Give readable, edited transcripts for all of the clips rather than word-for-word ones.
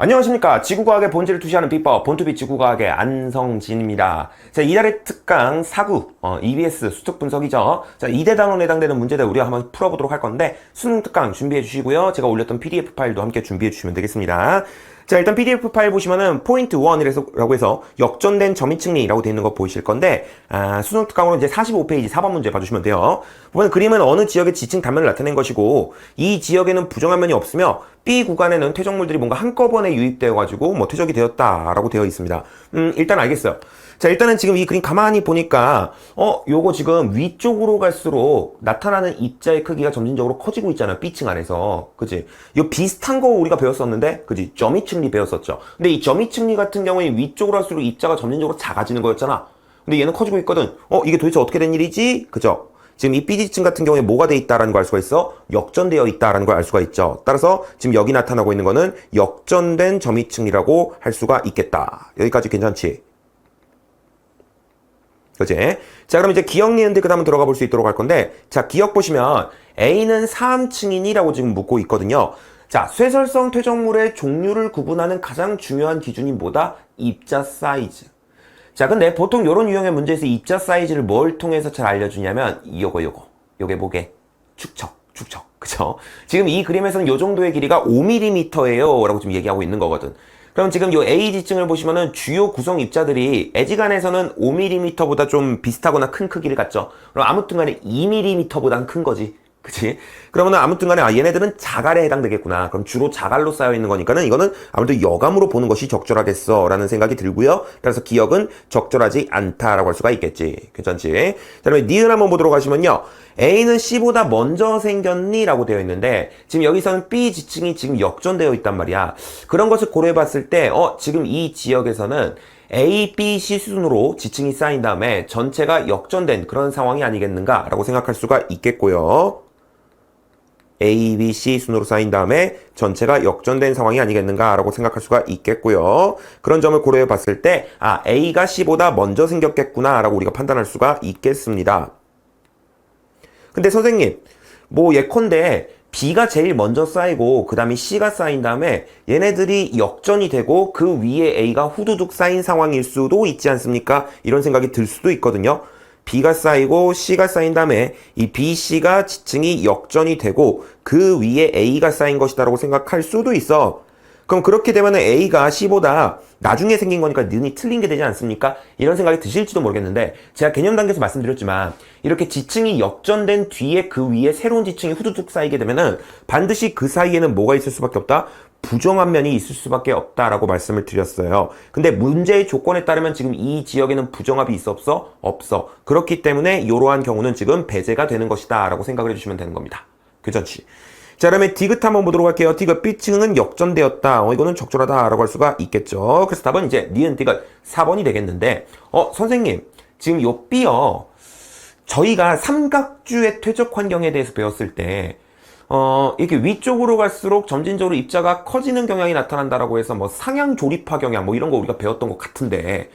안녕하십니까. 지구과학의 본질을 투시하는 비법, 본투비 지구과학의 안성진입니다. 자, 이달의 특강 4구, EBS 수특 분석이죠. 자, 2대 단원에 해당되는 문제들 우리가 한번 풀어보도록 할 건데, 수능 특강 준비해 주시고요. 제가 올렸던 PDF 파일도 함께 준비해 주시면 되겠습니다. 자, 일단 PDF 파일 보시면은 포인트 1이라고 해서 역전된 점이측리라고 되어 있는 거 보이실 건데, 수능 특강으로 이제 45페이지 4번 문제 봐주시면 돼요. 보면 그림은 어느 지역의 지층 단면을 나타낸 것이고, 이 지역에는 부정한 면이 없으며 B 구간에는 퇴적물들이 뭔가 한꺼번에 유입되어가지고 뭐 퇴적이 되었다라고 되어 있습니다. 일단 알겠어요. 자, 일단은 지금 이 그림 가만히 보니까 요거 지금 위쪽으로 갈수록 나타나는 입자의 크기가 점진적으로 커지고 있잖아요. B층 안에서. 그치? 요 비슷한 거 우리가 배웠었는데, 그치? 점이측리 배웠었죠. 근데 이 점이측리 같은 경우에 위쪽으로 갈수록 입자가 점진적으로 작아지는 거였잖아. 근데 얘는 커지고 있거든. 이게 도대체 어떻게 된 일이지? 그죠? 지금 이 B지층 같은 경우에 뭐가 돼 있다라는 걸 알 수가 있어? 역전되어 있다라는 걸 알 수가 있죠. 따라서 지금 여기 나타나고 있는 거는 역전된 점이층이라고 할 수가 있겠다. 여기까지 괜찮지? 그치? 자, 그럼 이제 기억 니은들 그 다음에 들어가 볼 수 있도록 할 건데, 자, 기억 보시면 A는 3층이니라고 지금 묻고 있거든요. 자, 쇠설성 퇴적물의 종류를 구분하는 가장 중요한 기준이 뭐다? 입자 사이즈. 자, 근데 보통 이런 유형의 문제에서 입자 사이즈를 뭘 통해서 잘 알려주냐면 요게 뭐게? 축척. 그쵸? 지금 이 그림에서는 요 정도의 길이가 5mm예요 라고 지금 얘기하고 있는 거거든. 그럼 지금 요 A 지층을 보시면은 주요 구성 입자들이 애지간에서는 5mm보다 좀 비슷하거나 큰 크기를 갖죠. 그럼 아무튼 간에 2mm보다는 큰 거지. 그치? 그러면은 아무튼 간에 얘네들은 자갈에 해당되겠구나. 그럼 주로 자갈로 쌓여 있는 거니까는 이거는 아무래도 여감으로 보는 것이 적절하겠어 라는 생각이 들고요. 따라서 기억은 적절하지 않다라고 할 수가 있겠지. 괜찮지? 자, 그러면 니은 한번 보도록 하시면요. A는 C보다 먼저 생겼니? 라고 되어 있는데 지금 여기서는 B 지층이 지금 역전되어 있단 말이야. 그런 것을 고려해 봤을 때 지금 이 지역에서는 A, B, C 순으로 지층이 쌓인 다음에 전체가 역전된 그런 상황이 아니겠는가 라고 생각할 수가 있겠고요. A, B, C 순으로 쌓인 다음에 전체가 역전된 상황이 아니겠는가 라고 생각할 수가 있겠고요. 그런 점을 고려해 봤을 때 A가 C보다 먼저 생겼겠구나 라고 우리가 판단할 수가 있겠습니다. 근데 선생님, 뭐 예컨대 B가 제일 먼저 쌓이고 그 다음에 C가 쌓인 다음에 얘네들이 역전이 되고 그 위에 A가 후두둑 쌓인 상황일 수도 있지 않습니까? 이런 생각이 들 수도 있거든요. B가 쌓이고 C가 쌓인 다음에 이 B, C가 지층이 역전이 되고 그 위에 A가 쌓인 것이다 라고 생각할 수도 있어. 그럼 그렇게 되면 A가 C보다 나중에 생긴 거니까 니은이 틀린 게 되지 않습니까? 이런 생각이 드실지도 모르겠는데 제가 개념 단계에서 말씀드렸지만 이렇게 지층이 역전된 뒤에 그 위에 새로운 지층이 후두둑 쌓이게 되면은 반드시 그 사이에는 뭐가 있을 수밖에 없다? 부정한 면이 있을 수밖에 없다라고 말씀을 드렸어요. 근데 문제의 조건에 따르면 지금 이 지역에는 부정합이 있어 없어? 없어. 그렇기 때문에 이러한 경우는 지금 배제가 되는 것이다 라고 생각을 해주시면 되는 겁니다. 괜찮지? 자, 그러면 디귿 한번 보도록 할게요. 디귿 B층은 역전되었다. 이거는 적절하다라고 할 수가 있겠죠. 그래서 답은 이제 니은 디귿 4번이 되겠는데 선생님 지금 요 B요. 저희가 삼각주의 퇴적 환경에 대해서 배웠을 때 이렇게 위쪽으로 갈수록 점진적으로 입자가 커지는 경향이 나타난다라고 해서 뭐 상향 조립화 경향 뭐 이런 거 우리가 배웠던 것 같은데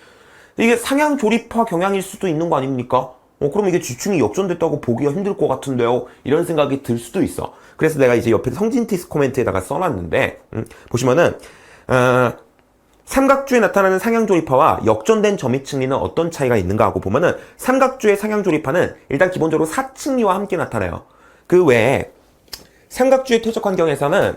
이게 상향 조립화 경향일 수도 있는 거 아닙니까? 그럼 이게 지층이 역전됐다고 보기가 힘들 것 같은데요. 이런 생각이 들 수도 있어. 그래서 내가 이제 옆에 성진티스 코멘트에다가 써놨는데 보시면은 삼각주에 나타나는 상향조립화와 역전된 점이층리는 어떤 차이가 있는가 하고 보면은 삼각주의 상향조립화는 일단 기본적으로 사층리와 함께 나타나요. 그 외에 삼각주의 퇴적 환경에서는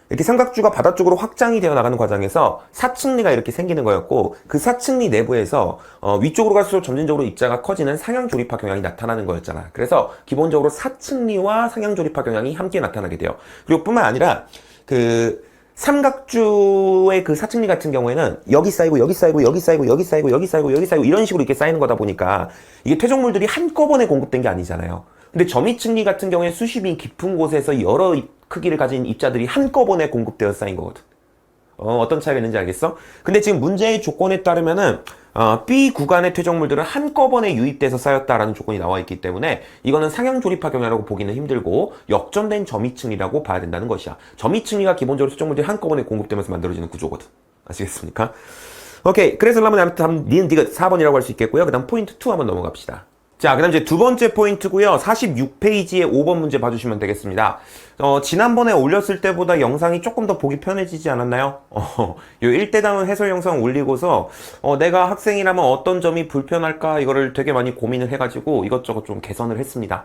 이렇게 삼각주가 바다 쪽으로 확장이 되어 나가는 과정에서 사층리가 이렇게 생기는 거였고 그 사층리 내부에서 위쪽으로 갈수록 점진적으로 입자가 커지는 상향조립화 경향이 나타나는 거였잖아. 그래서 기본적으로 사층리와 상향조립화 경향이 함께 나타나게 돼요. 그리고 뿐만 아니라 그 삼각주의 그 사층리 같은 경우에는 여기 쌓이고 여기 쌓이고 여기 쌓이고 여기 쌓이고 여기 쌓이고 여기 쌓이고 이런 식으로 이렇게 쌓이는 거다 보니까 이게 퇴적물들이 한꺼번에 공급된 게 아니잖아요. 근데 점이층리 같은 경우에 수십이 깊은 곳에서 여러 크기를 가진 입자들이 한꺼번에 공급되어 쌓인 거거든. 어떤 차이가 있는지 알겠어? 근데 지금 문제의 조건에 따르면은 B 구간의 퇴적물들은 한꺼번에 유입돼서 쌓였다라는 조건이 나와 있기 때문에 이거는 상향조립화 경향이라고 보기는 힘들고 역전된 점이층리라고 봐야 된다는 것이야. 점이층리가 기본적으로 퇴적물들이 한꺼번에 공급되면서 만들어지는 구조거든. 아시겠습니까? 오케이. 그래서 그러면 니은 디귿 4번이라고 할 수 있겠고요. 그 다음 포인트 2 한번 넘어갑시다. 자, 그 다음 이제 두 번째 포인트고요. 46페이지에 5번 문제 봐주시면 되겠습니다. 지난번에 올렸을 때보다 영상이 조금 더 보기 편해지지 않았나요? 요 1대당은 해설 영상 올리고서 내가 학생이라면 어떤 점이 불편할까 이거를 되게 많이 고민을 해가지고 이것저것 좀 개선을 했습니다.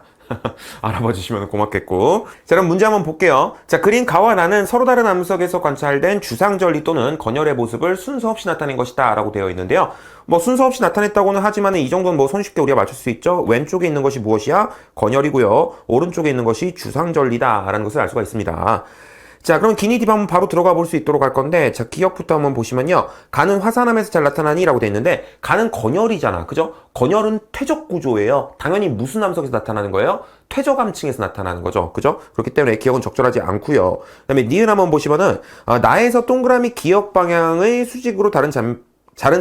알아봐 주시면 고맙겠고. 자, 그럼 문제 한번 볼게요. 자, 그린 가와 나는 서로 다른 암석에서 관찰된 주상절리 또는 건열의 모습을 순서 없이 나타낸 것이다 라고 되어 있는데요. 뭐 순서 없이 나타냈다고는 하지만 이 정도는 뭐 손쉽게 우리가 맞출 수 있죠. 왼쪽에 있는 것이 무엇이야? 건열이고요. 오른쪽에 있는 것이 주상절리다 라는 것을 알 수가 있습니다. 자, 그럼 기니딥 한번 바로 들어가 볼 수 있도록 할 건데, 자, 기억부터 한번 보시면요. 가는 화산암에서 잘 나타나니? 라고 돼 있는데, 가는 건열이잖아. 그죠? 건열은 퇴적 구조예요. 당연히 무슨 암석에서 나타나는 거예요? 퇴적암층에서 나타나는 거죠. 그죠? 그렇기 때문에 기억은 적절하지 않고요. 그 다음에 니은 한번 보시면은, 나에서 동그라미 기억 방향의 수직으로 다른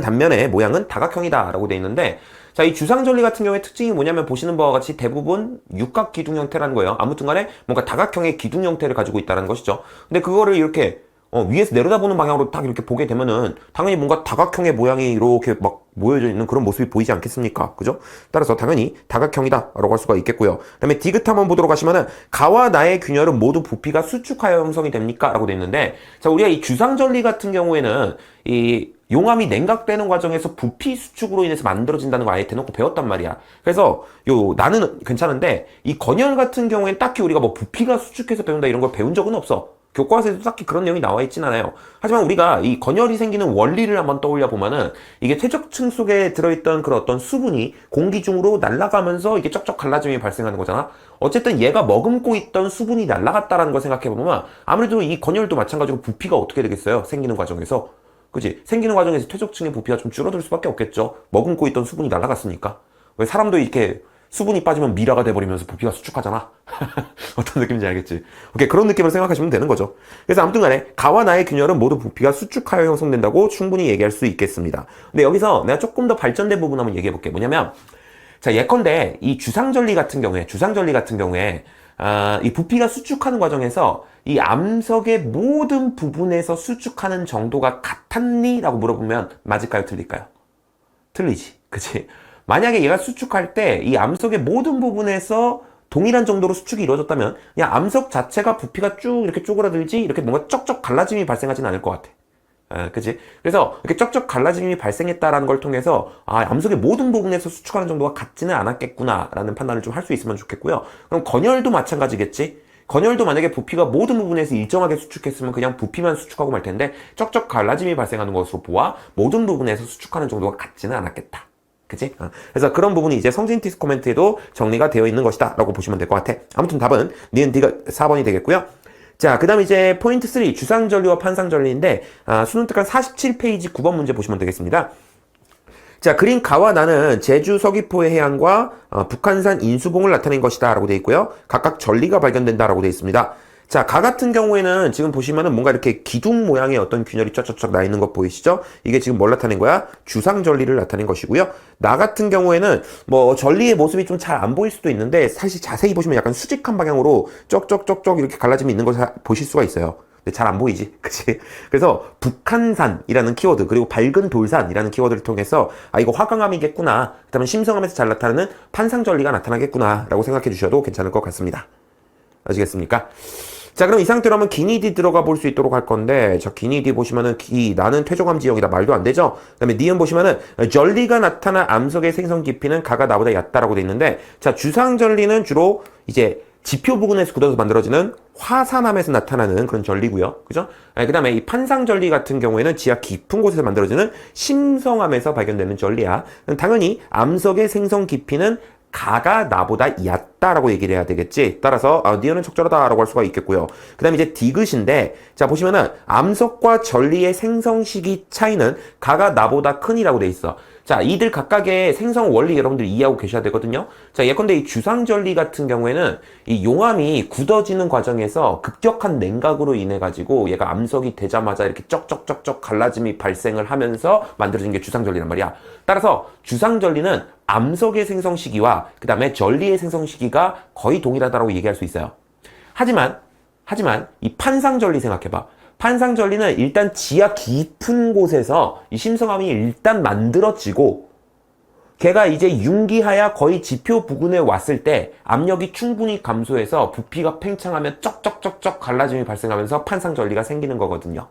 단면의 모양은 다각형이다. 라고 돼 있는데, 자, 이 주상절리 같은 경우에 특징이 뭐냐면 보시는 바와 같이 대부분 육각 기둥 형태라는 거예요. 아무튼 간에 뭔가 다각형의 기둥 형태를 가지고 있다는 것이죠. 근데 그거를 이렇게 위에서 내려다보는 방향으로 딱 이렇게 보게 되면은 당연히 뭔가 다각형의 모양이 이렇게 막 모여져 있는 그런 모습이 보이지 않겠습니까? 그죠? 따라서 당연히 다각형이다 라고 할 수가 있겠고요. 그 다음에 디귿 한번 보도록 하시면은 가와 나의 균열은 모두 부피가 수축하여 형성이 됩니까? 라고 돼 있는데, 자, 우리가 이 주상절리 같은 경우에는 이 용암이 냉각되는 과정에서 부피 수축으로 인해서 만들어진다는 거 아예 대놓고 배웠단 말이야. 그래서 나는 괜찮은데 이 건열 같은 경우엔 딱히 우리가 뭐 부피가 수축해서 배운다 이런 걸 배운 적은 없어. 교과서에도 딱히 그런 내용이 나와 있진 않아요. 하지만 우리가 이 건열이 생기는 원리를 한번 떠올려 보면은 이게 퇴적층 속에 들어있던 그런 어떤 수분이 공기 중으로 날아가면서 이게 쩍쩍 갈라짐이 발생하는 거잖아. 어쨌든 얘가 머금고 있던 수분이 날아갔다라는 걸 생각해 보면 아무래도 이 건열도 마찬가지로 부피가 어떻게 되겠어요? 생기는 과정에서. 그치? 생기는 과정에서 퇴적층의 부피가 좀 줄어들 수밖에 없겠죠. 머금고 있던 수분이 날아갔으니까. 왜 사람도 이렇게 수분이 빠지면 미라가 돼버리면서 부피가 수축하잖아. 어떤 느낌인지 알겠지? 오케이, 그런 느낌을 생각하시면 되는 거죠. 그래서 아무튼 간에 가와 나의 균열은 모두 부피가 수축하여 형성된다고 충분히 얘기할 수 있겠습니다. 근데 여기서 내가 조금 더 발전된 부분 한번 얘기해 볼게. 뭐냐면, 자, 예컨대 이 주상절리 같은 경우에 이 부피가 수축하는 과정에서 이 암석의 모든 부분에서 수축하는 정도가 같았니? 라고 물어보면 맞을까요? 틀릴까요? 틀리지. 그치? 만약에 얘가 수축할 때 이 암석의 모든 부분에서 동일한 정도로 수축이 이루어졌다면 그냥 암석 자체가 부피가 쭉 이렇게 쪼그라들지 이렇게 뭔가 쩍쩍 갈라짐이 발생하지는 않을 것 같아. 그치? 그래서 이렇게 쩍쩍 갈라짐이 발생했다라는 걸 통해서 암석의 모든 부분에서 수축하는 정도가 같지는 않았겠구나 라는 판단을 좀 할 수 있으면 좋겠고요. 그럼 건열도 마찬가지겠지? 건열도 만약에 부피가 모든 부분에서 일정하게 수축했으면 그냥 부피만 수축하고 말 텐데 쩍쩍 갈라짐이 발생하는 것으로 보아 모든 부분에서 수축하는 정도가 같지는 않았겠다. 그치? 그래서 그런 부분이 이제 성진티스 코멘트에도 정리가 되어 있는 것이다 라고 보시면 될 것 같아. 아무튼 답은 니은 D가 4번이 되겠고요. 자, 그 다음 이제 포인트 3 주상절리와 판상절리인데 수능 특강 47페이지 9번 문제 보시면 되겠습니다. 자, 그린 가와 나는 제주 서귀포의 해안과 북한산 인수봉을 나타낸 것이다 라고 되어 있고요. 각각 전리가 발견된다 라고 되어 있습니다. 자, 가 같은 경우에는 지금 보시면은 뭔가 이렇게 기둥 모양의 어떤 균열이 쫙쫙쫙 나 있는 거 보이시죠? 이게 지금 뭘 나타낸 거야? 주상절리를 나타낸 것이고요. 나 같은 경우에는 뭐 전리의 모습이 좀 잘 안 보일 수도 있는데 사실 자세히 보시면 약간 수직한 방향으로 쩍쩍쩍쩍 이렇게 갈라짐이 있는 걸 보실 수가 있어요. 근데 잘 안 보이지? 그치? 그래서 북한산이라는 키워드 그리고 밝은 돌산이라는 키워드를 통해서 이거 화강암이겠구나. 그다음에 심성암에서 잘 나타나는 판상절리가 나타나겠구나 라고 생각해 주셔도 괜찮을 것 같습니다. 아시겠습니까? 자, 그럼 이 상태로 한번 기니디 들어가 볼 수 있도록 할 건데, 자, 기니디 보시면은 나는 퇴적암 지역이다. 말도 안 되죠? 그 다음에 니은 보시면은 전리가 나타난 암석의 생성 깊이는 가가 나보다 얕다라고 돼 있는데, 자, 주상전리는 주로 이제 지표 부근에서 굳어서 만들어지는 화산암에서 나타나는 그런 전리고요. 그죠? 그 다음에 이 판상전리 같은 경우에는 지하 깊은 곳에서 만들어지는 심성암에서 발견되는 전리야. 당연히 암석의 생성 깊이는 가가 나보다 얕다라고 얘기를 해야 되겠지. 따라서 니은은 적절하다라고 할 수가 있겠고요. 그 다음에 이제 디귿인데, 자 보시면은 암석과 전리의 생성 시기 차이는 가가 나보다 큰이라고 돼 있어. 자, 이들 각각의 생성 원리 여러분들이 이해하고 계셔야 되거든요. 자, 예컨대 이 주상전리 같은 경우에는 이 용암이 굳어지는 과정에서 급격한 냉각으로 인해 가지고 얘가 암석이 되자마자 이렇게 쩍쩍쩍쩍 갈라짐이 발생을 하면서 만들어진 게 주상전리란 말이야. 따라서 주상전리는 암석의 생성 시기와 그 다음에 전리의 생성 시기가 거의 동일하다고 얘기할 수 있어요. 하지만 이 판상전리 생각해봐. 판상전리는 일단 지하 깊은 곳에서 이 심성암이 일단 만들어지고 걔가 이제 융기하야 거의 지표 부근에 왔을 때 압력이 충분히 감소해서 부피가 팽창하면 쩍쩍쩍쩍 갈라짐이 발생하면서 판상전리가 생기는 거거든요.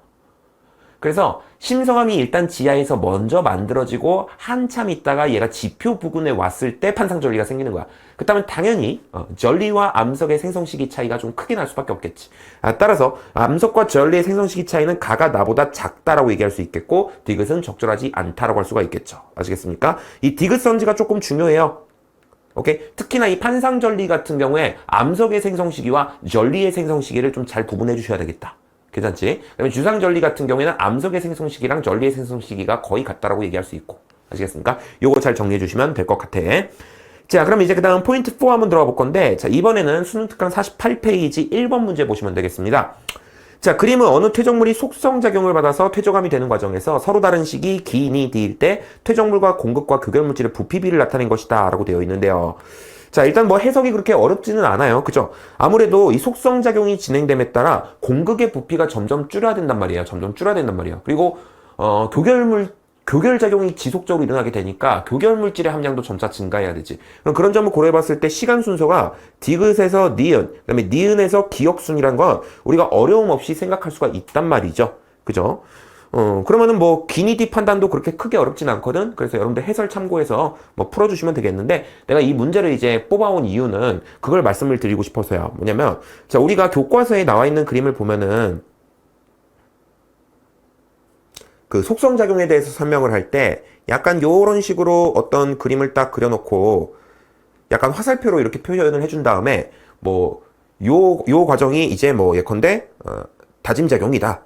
그래서 심성암이 일단 지하에서 먼저 만들어지고 한참 있다가 얘가 지표 부근에 왔을 때 판상전리가 생기는 거야. 그렇다면 당연히 전리와 암석의 생성 시기 차이가 좀 크게 날 수밖에 없겠지. 따라서 암석과 전리의 생성 시기 차이는 가가 나보다 작다라고 얘기할 수 있겠고 디귿은 적절하지 않다라고 할 수가 있겠죠. 아시겠습니까? 이 디귿 선지가 조금 중요해요. 오케이? 특히나 이 판상전리 같은 경우에 암석의 생성 시기와 전리의 생성 시기를 좀 잘 구분해 주셔야 되겠다. 괜찮지? 그다음에 주상전리 같은 경우에는 암석의 생성 시기랑 전리의 생성 시기가 거의 같다라고 얘기할 수 있고. 아시겠습니까? 요거 잘 정리해 주시면 될 것 같아. 자, 그럼 이제 그 다음 포인트 4 한번 들어가 볼 건데, 자, 이번에는 수능 특강 48페이지 1번 문제 보시면 되겠습니다. 자, 그림은 어느 퇴적물이 속성작용을 받아서 퇴적암이 되는 과정에서 서로 다른 시기 기인이 D일 때 퇴적물과 공급과 교결물질의 부피비를 나타낸 것이다 라고 되어 있는데요. 자, 일단 뭐 해석이 그렇게 어렵지는 않아요. 그죠? 아무래도 이 속성작용이 진행됨에 따라 공극의 부피가 점점 줄어야 된단 말이에요. 점점 줄어야 된단 말이에요. 그리고, 교결작용이 지속적으로 일어나게 되니까 교결물질의 함량도 점차 증가해야 되지. 그럼 그런 점을 고려해 봤을 때 시간 순서가 디귿에서 니은, 그 다음에 니은에서 기역순이라는 건 우리가 어려움 없이 생각할 수가 있단 말이죠. 그죠? 그러면은 뭐 기니디 판단도 그렇게 크게 어렵진 않거든. 그래서 여러분들 해설 참고해서 뭐 풀어주시면 되겠는데 내가 이 문제를 이제 뽑아온 이유는 그걸 말씀을 드리고 싶어서요. 뭐냐면 자, 우리가 교과서에 나와 있는 그림을 보면은 그 속성작용에 대해서 설명을 할 때 약간 요런 식으로 어떤 그림을 딱 그려놓고 약간 화살표로 이렇게 표현을 해준 다음에 뭐 요 과정이 이제 뭐 예컨대 다짐작용이다.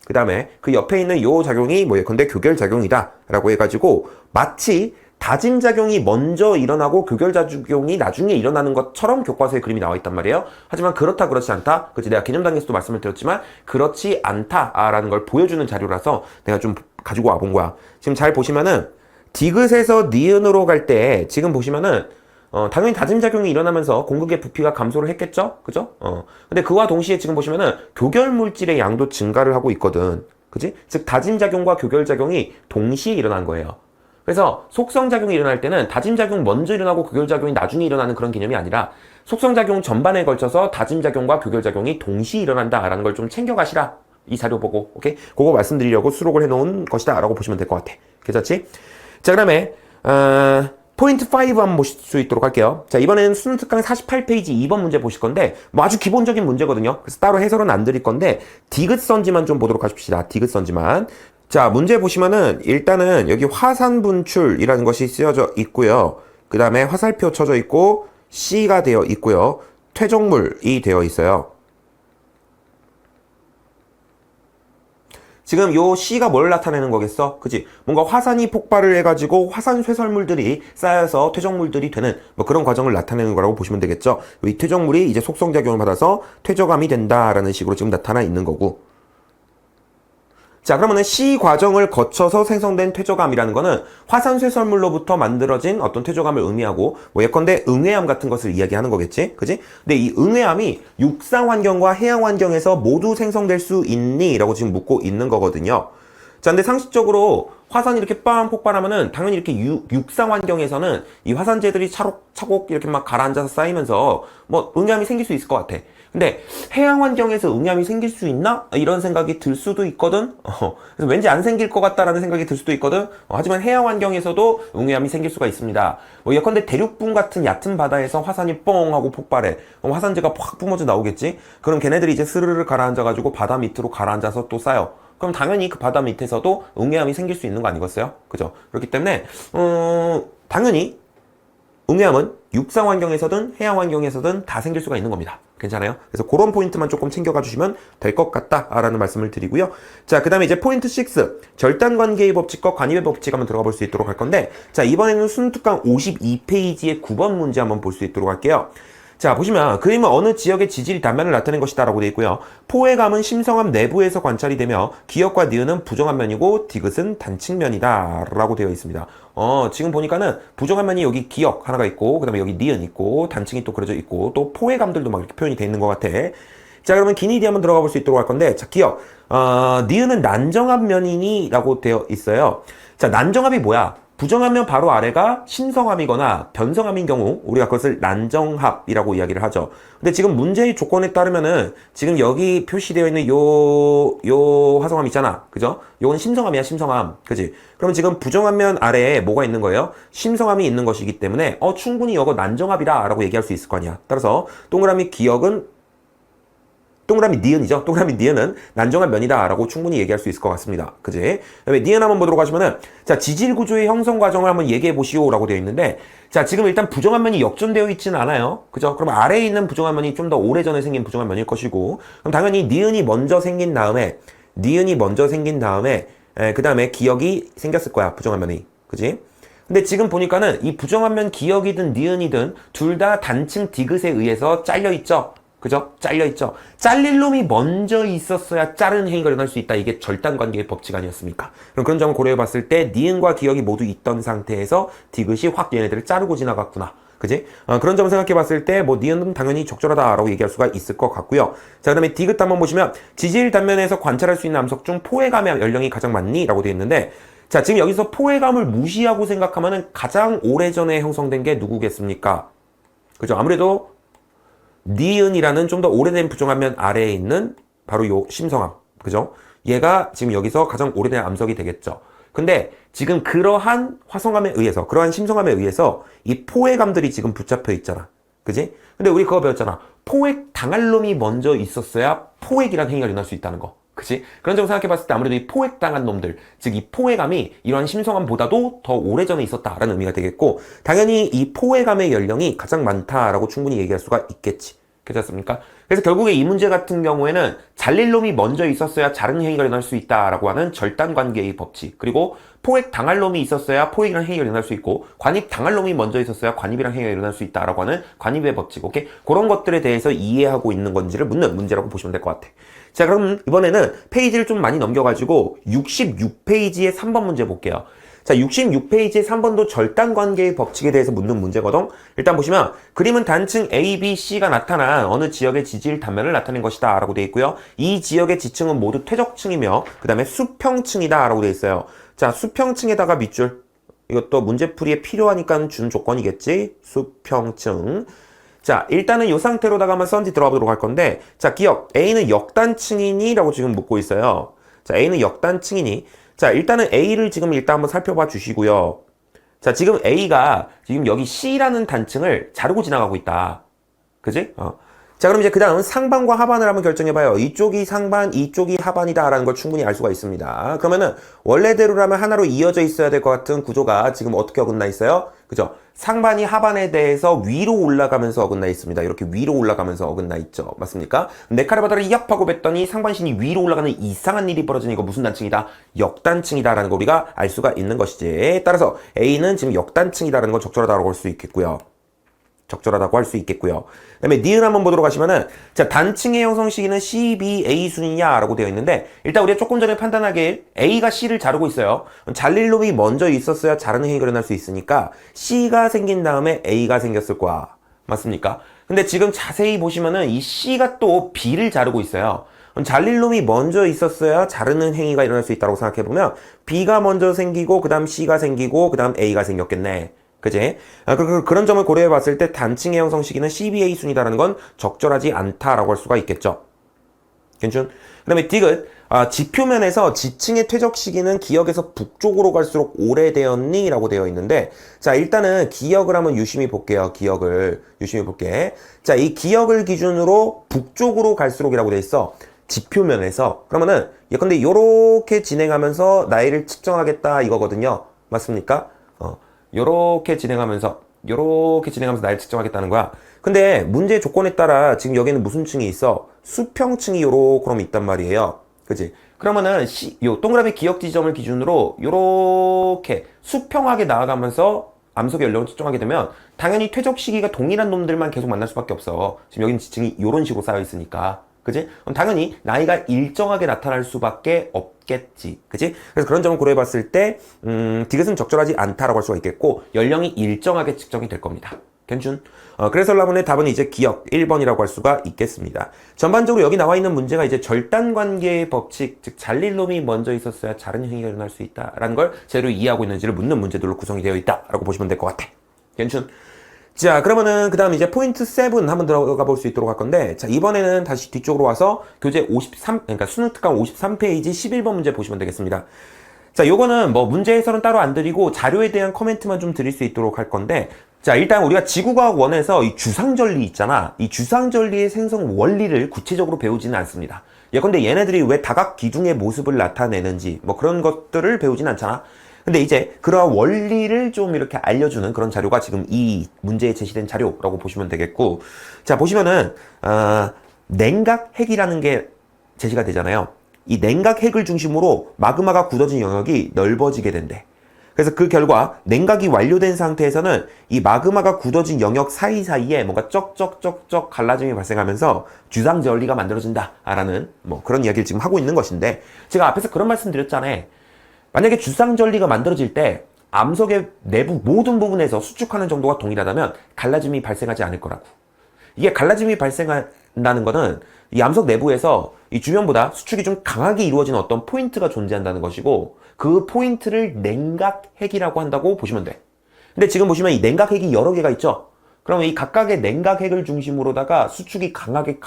그 다음에 그 옆에 있는 요 작용이 뭐 예컨대 교결작용이다 라고 해가지고 마치 다짐작용이 먼저 일어나고 교결작용이 나중에 일어나는 것처럼 교과서에 그림이 나와 있단 말이에요. 하지만 그렇다 그렇지 않다. 그치, 내가 개념 단계에서도 말씀을 드렸지만 그렇지 않다라는 걸 보여주는 자료라서 내가 좀 가지고 와본 거야. 지금 잘 보시면은 디귿에서 니은으로 갈 때 지금 보시면은 당연히 다짐작용이 일어나면서 공극의 부피가 감소를 했겠죠? 그죠? 근데 그와 동시에 지금 보시면은 교결물질의 양도 증가를 하고 있거든. 그지? 즉, 다짐작용과 교결작용이 동시에 일어난 거예요. 그래서 속성작용이 일어날 때는 다짐작용 먼저 일어나고 교결작용이 나중에 일어나는 그런 개념이 아니라 속성작용 전반에 걸쳐서 다짐작용과 교결작용이 동시에 일어난다라는 걸 좀 챙겨가시라. 이 자료 보고, 오케이? 그거 말씀드리려고 수록을 해놓은 것이다 라고 보시면 될 것 같아. 괜찮지? 자, 그다음에 포인트 5 한번 보실 수 있도록 할게요. 자, 이번에는 수능 특강 48페이지 2번 문제 보실 건데 뭐 아주 기본적인 문제거든요. 그래서 따로 해설은 안 드릴 건데 디귿선지만 좀 보도록 하십시다. 디귿선지만. 자, 문제 보시면은 일단은 여기 화산 분출이라는 것이 쓰여져 있고요. 그 다음에 화살표 쳐져 있고 C가 되어 있고요. 퇴적물이 되어 있어요. 지금 요 C가 뭘 나타내는 거겠어? 그치? 뭔가 화산이 폭발을 해가지고 화산 쇠설물들이 쌓여서 퇴적물들이 되는 뭐 그런 과정을 나타내는 거라고 보시면 되겠죠? 이 퇴적물이 이제 속성작용을 받아서 퇴적암이 된다라는 식으로 지금 나타나 있는 거고. 자, 그러면은 C 과정을 거쳐서 생성된 퇴적암이라는 거는 화산 쇠설물로부터 만들어진 어떤 퇴적암을 의미하고 뭐 예컨대 응해암 같은 것을 이야기하는 거겠지? 그지? 근데 이 응해암이 육상 환경과 해양 환경에서 모두 생성될 수 있니? 라고 지금 묻고 있는 거거든요. 자, 근데 상식적으로 화산이 이렇게 빵 폭발하면은 당연히 이렇게 육상 환경에서는 이 화산재들이 차곡차곡 이렇게 막 가라앉아서 쌓이면서 뭐 응해암이 생길 수 있을 것 같아. 근데 해양 환경에서 응해암이 생길 수 있나? 이런 생각이 들 수도 있거든. 그래서 왠지 안 생길 것 같다라는 생각이 들 수도 있거든. 하지만 해양 환경에서도 응해암이 생길 수가 있습니다. 뭐 예컨대 대륙분 같은 얕은 바다에서 화산이 뻥 하고 폭발해. 그럼 화산재가 확 뿜어져 나오겠지. 그럼 걔네들이 이제 스르르 가라앉아가지고 바다 밑으로 가라앉아서 또 쌓여. 그럼 당연히 그 바다 밑에서도 응해암이 생길 수 있는 거 아니겠어요? 그죠? 그렇기 때문에 당연히 응해암은 육상 환경에서든 해양 환경에서든 다 생길 수가 있는 겁니다. 괜찮아요? 그래서 그런 포인트만 조금 챙겨가 주시면 될 것 같다라는 말씀을 드리고요. 자, 그 다음에 이제 포인트 6. 절단관계의 법칙과 관입의 법칙 한번 들어가 볼 수 있도록 할 건데, 자, 이번에는 수능 특강 52페이지의 9번 문제 한번 볼 수 있도록 할게요. 자, 보시면 그림은 어느 지역의 지질이 단면을 나타낸 것이다 라고 되어 있고요. 포획암은 심성암 내부에서 관찰이 되며 기역과 니은은 부정암면이고 디귿은 단측면이다 라고 되어 있습니다. 지금 보니까는 부정암면이 여기 기역 하나가 있고 그 다음에 여기 니은 있고 단층이 또 그려져 있고 또 포획암들도 막 이렇게 표현이 되어 있는 것 같아. 자, 그러면 기니디 한번 들어가 볼 수 있도록 할 건데, 자, 기역. 니은은 난정암면이니 라고 되어 있어요. 자, 난정암이 뭐야? 부정하면 바로 아래가 심성함이거나 변성함인 경우 우리가 그것을 난정합이라고 이야기를 하죠. 근데 지금 문제의 조건에 따르면은 지금 여기 표시되어 있는 요 화성함 있잖아. 그죠? 요건 심성함이야, 심성함. 그지? 그러면 지금 부정하면 아래에 뭐가 있는 거예요? 심성함이 있는 것이기 때문에 충분히 이거 난정합이다 라고 얘기할 수 있을 거 아니야. 따라서 동그라미 기억은 동그라미 니은이죠. 동그라미 니은은 난정한 면이다 라고 충분히 얘기할 수 있을 것 같습니다. 그지? 그다음에 니은 한번 보도록 하시면은 자, 지질 구조의 형성 과정을 한번 얘기해 보시오 라고 되어 있는데 자, 지금 일단 부정한 면이 역전되어 있지는 않아요. 그죠? 그럼 아래에 있는 부정한 면이 좀 더 오래전에 생긴 부정한 면일 것이고 그럼 당연히 니은이 먼저 생긴 다음에 그 다음에 기억이 생겼을 거야. 부정한 면이. 그지? 근데 지금 보니까는 이 부정한 면 기억이든 니은이든 둘 다 단층 디귿에 의해서 잘려 있죠. 그죠? 잘려있죠? 잘릴 놈이 먼저 있었어야 자르는 행위가 일어날 수 있다. 이게 절단관계의 법칙 아니었습니까? 그럼 그런 점을 고려해 봤을 때 니은과 기억이 모두 있던 상태에서 디귿이 확 얘네들을 자르고 지나갔구나. 그지? 그런 점을 생각해 봤을 때 뭐 니은은 당연히 적절하다라고 얘기할 수가 있을 것 같고요. 자, 그다음에 디귿 한번 보시면 지질 단면에서 관찰할 수 있는 암석 중 포획감의 연령이 가장 많니? 라고 되어 있는데 자, 지금 여기서 포획감을 무시하고 생각하면은 가장 오래전에 형성된 게 누구겠습니까? 그죠? 아무래도 니은이라는 좀 더 오래된 부정하면 아래에 있는 바로 요 심성암. 그죠? 얘가 지금 여기서 가장 오래된 암석이 되겠죠. 근데 지금 그러한 화성암에 의해서, 그러한 심성암에 의해서 이 포획암들이 지금 붙잡혀 있잖아. 그지? 근데 우리 그거 배웠잖아. 포획 당할 놈이 먼저 있었어야 포획이라는 행위가 일어날 수 있다는 거. 그치? 그런 점을 생각해 봤을 때 아무래도 이 포획당한 놈들, 즉 이 포획암이 이러한 심성암보다도 더 오래전에 있었다라는 의미가 되겠고 당연히 이 포획암의 연령이 가장 많다라고 충분히 얘기할 수가 있겠지. 괜찮습니까? 그래서 결국에 이 문제 같은 경우에는 잘릴 놈이 먼저 있었어야 자른 행위가 일어날 수 있다라고 하는 절단관계의 법칙, 그리고 포획 당할 놈이 있었어야 포획이라는 행위가 일어날 수 있고 관입 당할 놈이 먼저 있었어야 관입이라는 행위가 일어날 수 있다라고 하는 관입의 법칙. 오케이? 그런 것들에 대해서 이해하고 있는 건지를 묻는 문제라고 보시면 될 것 같아. 자, 그럼 이번에는 페이지를 좀 많이 넘겨가지고 66페이지의 3번 문제 볼게요. 자, 66페이지의 3번도 절단관계의 법칙에 대해서 묻는 문제거든. 일단 보시면 그림은 단층 A, B, C가 나타난 어느 지역의 지질 단면을 나타낸 것이다 라고 되어 있고요. 이 지역의 지층은 모두 퇴적층이며 그 다음에 수평층이다 라고 되어 있어요. 자, 수평층에다가 밑줄, 이것도 문제풀이에 필요하니까 준 조건이겠지. 수평층. 자, 일단은 이 상태로다가 한번 썬지 들어가 보도록 할 건데 자, 기억 A는 역단층이니? 라고 지금 묻고 있어요. 자, A는 역단층이니? 자, 일단은 A를 지금 일단 한번 살펴봐 주시고요. 자, 지금 A가 지금 여기 C라는 단층을 자르고 지나가고 있다. 그지? 자, 그럼 이제 그 다음 상반과 하반을 한번 결정해봐요. 이쪽이 상반, 이쪽이 하반이다라는 걸 충분히 알 수가 있습니다. 그러면은 원래대로라면 하나로 이어져 있어야 될 것 같은 구조가 지금 어떻게 어긋나 있어요? 그죠? 상반이 하반에 대해서 위로 올라가면서 어긋나 있습니다. 이렇게 위로 올라가면서 어긋나 있죠. 맞습니까? 네카레 바다를 이압하고 뱉더니 상반신이 위로 올라가는 이상한 일이 벌어지는 이거 무슨 단층이다? 역단층이다라는 거 우리가 알 수가 있는 것이지. 따라서 A는 지금 역단층이다라는 건 적절하다고 할 수 있겠고요. 적절하다고 할 수 있겠고요. 그 다음에 니은 한번 보도록 하시면은 자, 단층의 형성 시기는 C, B, A 순이냐라고 되어 있는데 일단 우리가 조금 전에 판단하길 A가 C를 자르고 있어요. 잘릴 놈이 먼저 있었어야 자르는 행위가 일어날 수 있으니까 C가 생긴 다음에 A가 생겼을 거야. 맞습니까? 근데 지금 자세히 보시면은 이 C가 또 B를 자르고 있어요. 잘릴 놈이 먼저 있었어야 자르는 행위가 일어날 수 있다고 생각해보면 B가 먼저 생기고 그 다음 C가 생기고 그 다음 A가 생겼겠네. 그지? 그런 점을 고려해 봤을 때 단층의 형성 시기는 CBA 순이다라는 건 적절하지 않다라고 할 수가 있겠죠. 괜찮? 그 다음에 디귿. 지표면에서 지층의 퇴적 시기는 기역에서 북쪽으로 갈수록 오래되었니? 라고 되어 있는데 자, 일단은 기역을 한번 유심히 볼게요. 기역을 유심히 볼게. 자, 이 기역을 기준으로 북쪽으로 갈수록이라고 되어 있어. 지표면에서. 그러면은 예컨대 요렇게 진행하면서 나이를 측정하겠다 이거거든요. 맞습니까? 요렇게 진행하면서 나이를 측정하겠다는 거야. 근데 문제 조건에 따라 지금 여기는 무슨 층이 있어? 수평층이 요렇게 그럼 있단 말이에요. 그지? 그러면은 요 동그라미 기역 지점을 기준으로 요렇게 수평하게 나아가면서 암석의 연령을 측정하게 되면 당연히 퇴적 시기가 동일한 놈들만 계속 만날 수밖에 없어. 지금 여기는 지층이 요런 식으로 쌓여 있으니까. 그지? 그럼 당연히 나이가 일정하게 나타날 수밖에 없겠지. 그지? 그래서 그런 점을 고려해 봤을 때, 디귿은 적절하지 않다라고 할 수가 있겠고, 연령이 일정하게 측정이 될 겁니다. 괜춘? 그래서 여러분의 답은 이제 기억 1번이라고 할 수가 있겠습니다. 전반적으로 여기 나와 있는 문제가 이제 절단관계의 법칙, 즉 잘릴 놈이 먼저 있었어야 자른 행위가 일어날 수 있다라는 걸 제대로 이해하고 있는지를 묻는 문제들로 구성이 되어 있다라고 보시면 될 것 같아. 괜춘? 자, 그러면은 그 다음 이제 포인트 7 한번 들어가 볼 수 있도록 할 건데, 자, 이번에는 다시 뒤쪽으로 와서 교재 53, 그러니까 수능 특강 53페이지 11번 문제 보시면 되겠습니다. 자, 요거는 뭐 문제 해설은 따로 안 드리고 자료에 대한 코멘트만 좀 드릴 수 있도록 할 건데, 자, 일단 우리가 지구과학 1에서 이 주상전리 있잖아. 이 주상전리의 생성 원리를 구체적으로 배우지는 않습니다. 예컨대 얘네들이 왜 다각기둥의 모습을 나타내는지 뭐 그런 것들을 배우진 않잖아. 근데 이제 그러한 원리를 좀 이렇게 알려주는 그런 자료가 지금 이 문제에 제시된 자료라고 보시면 되겠고, 자, 보시면은 냉각핵이라는 게 제시가 되잖아요. 이 냉각핵을 중심으로 마그마가 굳어진 영역이 넓어지게 된대. 그래서 그 결과 냉각이 완료된 상태에서는 이 마그마가 굳어진 영역 사이사이에 뭔가 쩍쩍쩍쩍 갈라짐이 발생하면서 주상전리가 만들어진다라는 뭐 그런 이야기를 지금 하고 있는 것인데, 제가 앞에서 그런 말씀 드렸잖아요. 만약에 주상전리가 만들어질 때 암석의 내부 모든 부분에서 수축하는 정도가 동일하다면 갈라짐이 발생하지 않을 거라고. 이게 갈라짐이 발생한다는 거는 이 암석 내부에서 이 주변보다 수축이 좀 강하게 이루어지는 어떤 포인트가 존재한다는 것이고, 그 포인트를 냉각핵이라고 한다고 보시면 돼. 근데 지금 보시면 이 냉각핵이 여러 개가 있죠? 그러면 이 각각의 냉각핵을 중심으로다가 수축이 강하게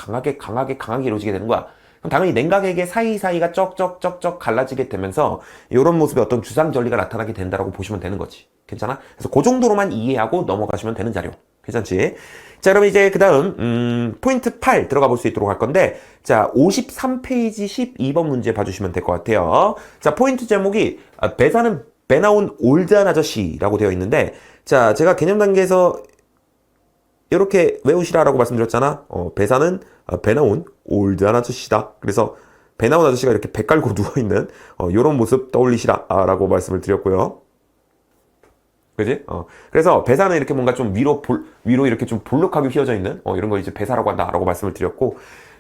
이루어지게 되는 거야. 그럼 당연히 냉각핵의 사이사이가 쩍쩍쩍쩍 갈라지게 되면서 이런 모습의 어떤 주상전리가 나타나게 된다라고 보시면 되는 거지. 괜찮아? 그래서 그 정도로만 이해하고 넘어가시면 되는 자료. 괜찮지? 자, 그럼 이제 그 다음 포인트 8 들어가 볼 수 있도록 할 건데, 자, 53페이지 12번 문제 봐주시면 될 것 같아요. 자, 포인트 제목이 배사는 배 나온 올드한 아저씨라고 되어 있는데, 자, 제가 개념 단계에서 이렇게 외우시라라고 말씀드렸잖아. 배사는 배 나온 올드한 아저씨다. 그래서 배 나온 아저씨가 이렇게 배 깔고 누워있는 이런 모습 떠올리시라라고 말씀을 드렸고요. 그지? 그래서 배사는 이렇게 뭔가 좀 위로 이렇게 좀 볼록하게 휘어져 있는 이런 걸 이제 배사라고 한다라고 말씀을 드렸고,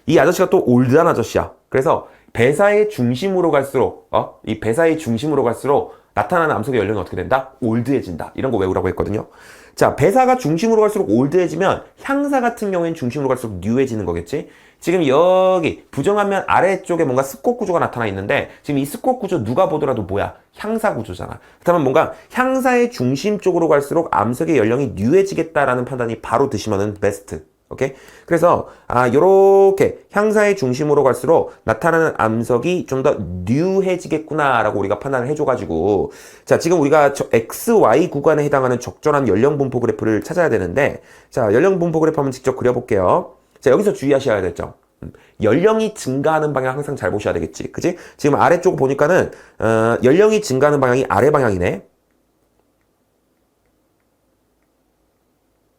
이 아저씨가 또 올드한 아저씨야. 그래서 배사의 중심으로 갈수록 이 배사의 중심으로 갈수록 나타나는 암석의 연령이 어떻게 된다? 올드해진다. 이런 거 외우라고 했거든요. 자, 배사가 중심으로 갈수록 올드해지면 향사 같은 경우에는 중심으로 갈수록 뉴해지는 거겠지? 지금 여기 부정하면 아래쪽에 뭔가 스콧 구조가 나타나 있는데, 지금 이 스콧 구조 누가 보더라도 뭐야? 향사 구조잖아. 그렇다면 뭔가 향사의 중심 쪽으로 갈수록 암석의 연령이 뉴해지겠다라는 판단이 바로 드시면은 베스트. 오케이? 그래서 요렇게 향사의 중심으로 갈수록 나타나는 암석이 좀 더 뉴해지겠구나라고 우리가 판단을 해줘가지고, 자, 지금 우리가 XY 구간에 해당하는 적절한 연령 분포 그래프를 찾아야 되는데, 자, 연령 분포 그래프 한번 직접 그려볼게요. 자, 여기서 주의하셔야 될 점. 연령이 증가하는 방향 항상 잘 보셔야 되겠지. 그치? 지금 아래쪽 보니까는 연령이 증가하는 방향이 아래 방향이네.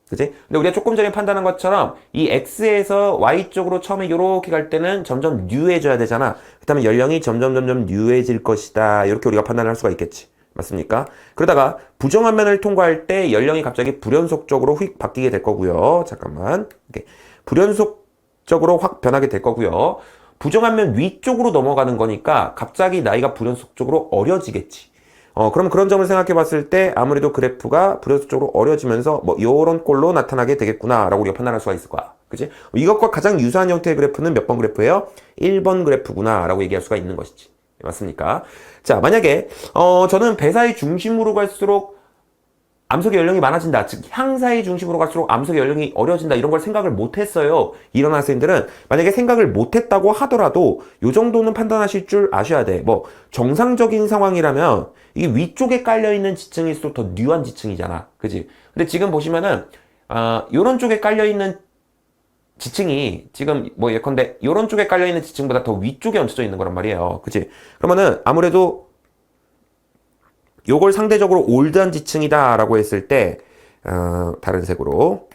그치? 근데 우리가 조금 전에 판단한 것처럼 이 X에서 Y쪽으로 처음에 이렇게 갈 때는 점점 뉴해져야 되잖아. 그렇다면 연령이 점점 뉴해질 것이다. 이렇게 우리가 판단을 할 수가 있겠지. 맞습니까? 그러다가 부정한 면을 통과할 때 연령이 갑자기 불연속적으로 휙 바뀌게 될 거고요. 잠깐만. 이렇게 불연속적으로 확 변하게 될 거고요. 부정한 면 위쪽으로 넘어가는 거니까 갑자기 나이가 불연속적으로 어려지겠지. 그럼 그런 점을 생각해 봤을 때 아무래도 그래프가 불연속적으로 어려지면서 뭐 요런 꼴로 나타나게 되겠구나 라고 우리가 판단할 수가 있을 거야. 그치? 이것과 가장 유사한 형태의 그래프는 몇 번 그래프예요? 1번 그래프구나 라고 얘기할 수가 있는 것이지. 맞습니까? 자, 만약에 저는 배사의 중심으로 갈수록 암석의 연령이 많아진다. 즉 향사의 중심으로 갈수록 암석의 연령이 어려진다. 이런 걸 생각을 못했어요. 이런 학생들은 만약에 생각을 못했다고 하더라도 요 정도는 판단하실 줄 아셔야 돼. 뭐 정상적인 상황이라면 이게 위쪽에 깔려있는 지층일수록 더 뉴한 지층이잖아. 그지? 근데 지금 보시면은 요런 쪽에 깔려있는 지층이 지금 뭐 예컨대 요런 쪽에 깔려있는 지층보다 더 위쪽에 얹혀져 있는 거란 말이에요. 그치? 그러면은 아무래도 요걸 상대적으로 올드한 지층이다 라고 했을 때 다른 색으로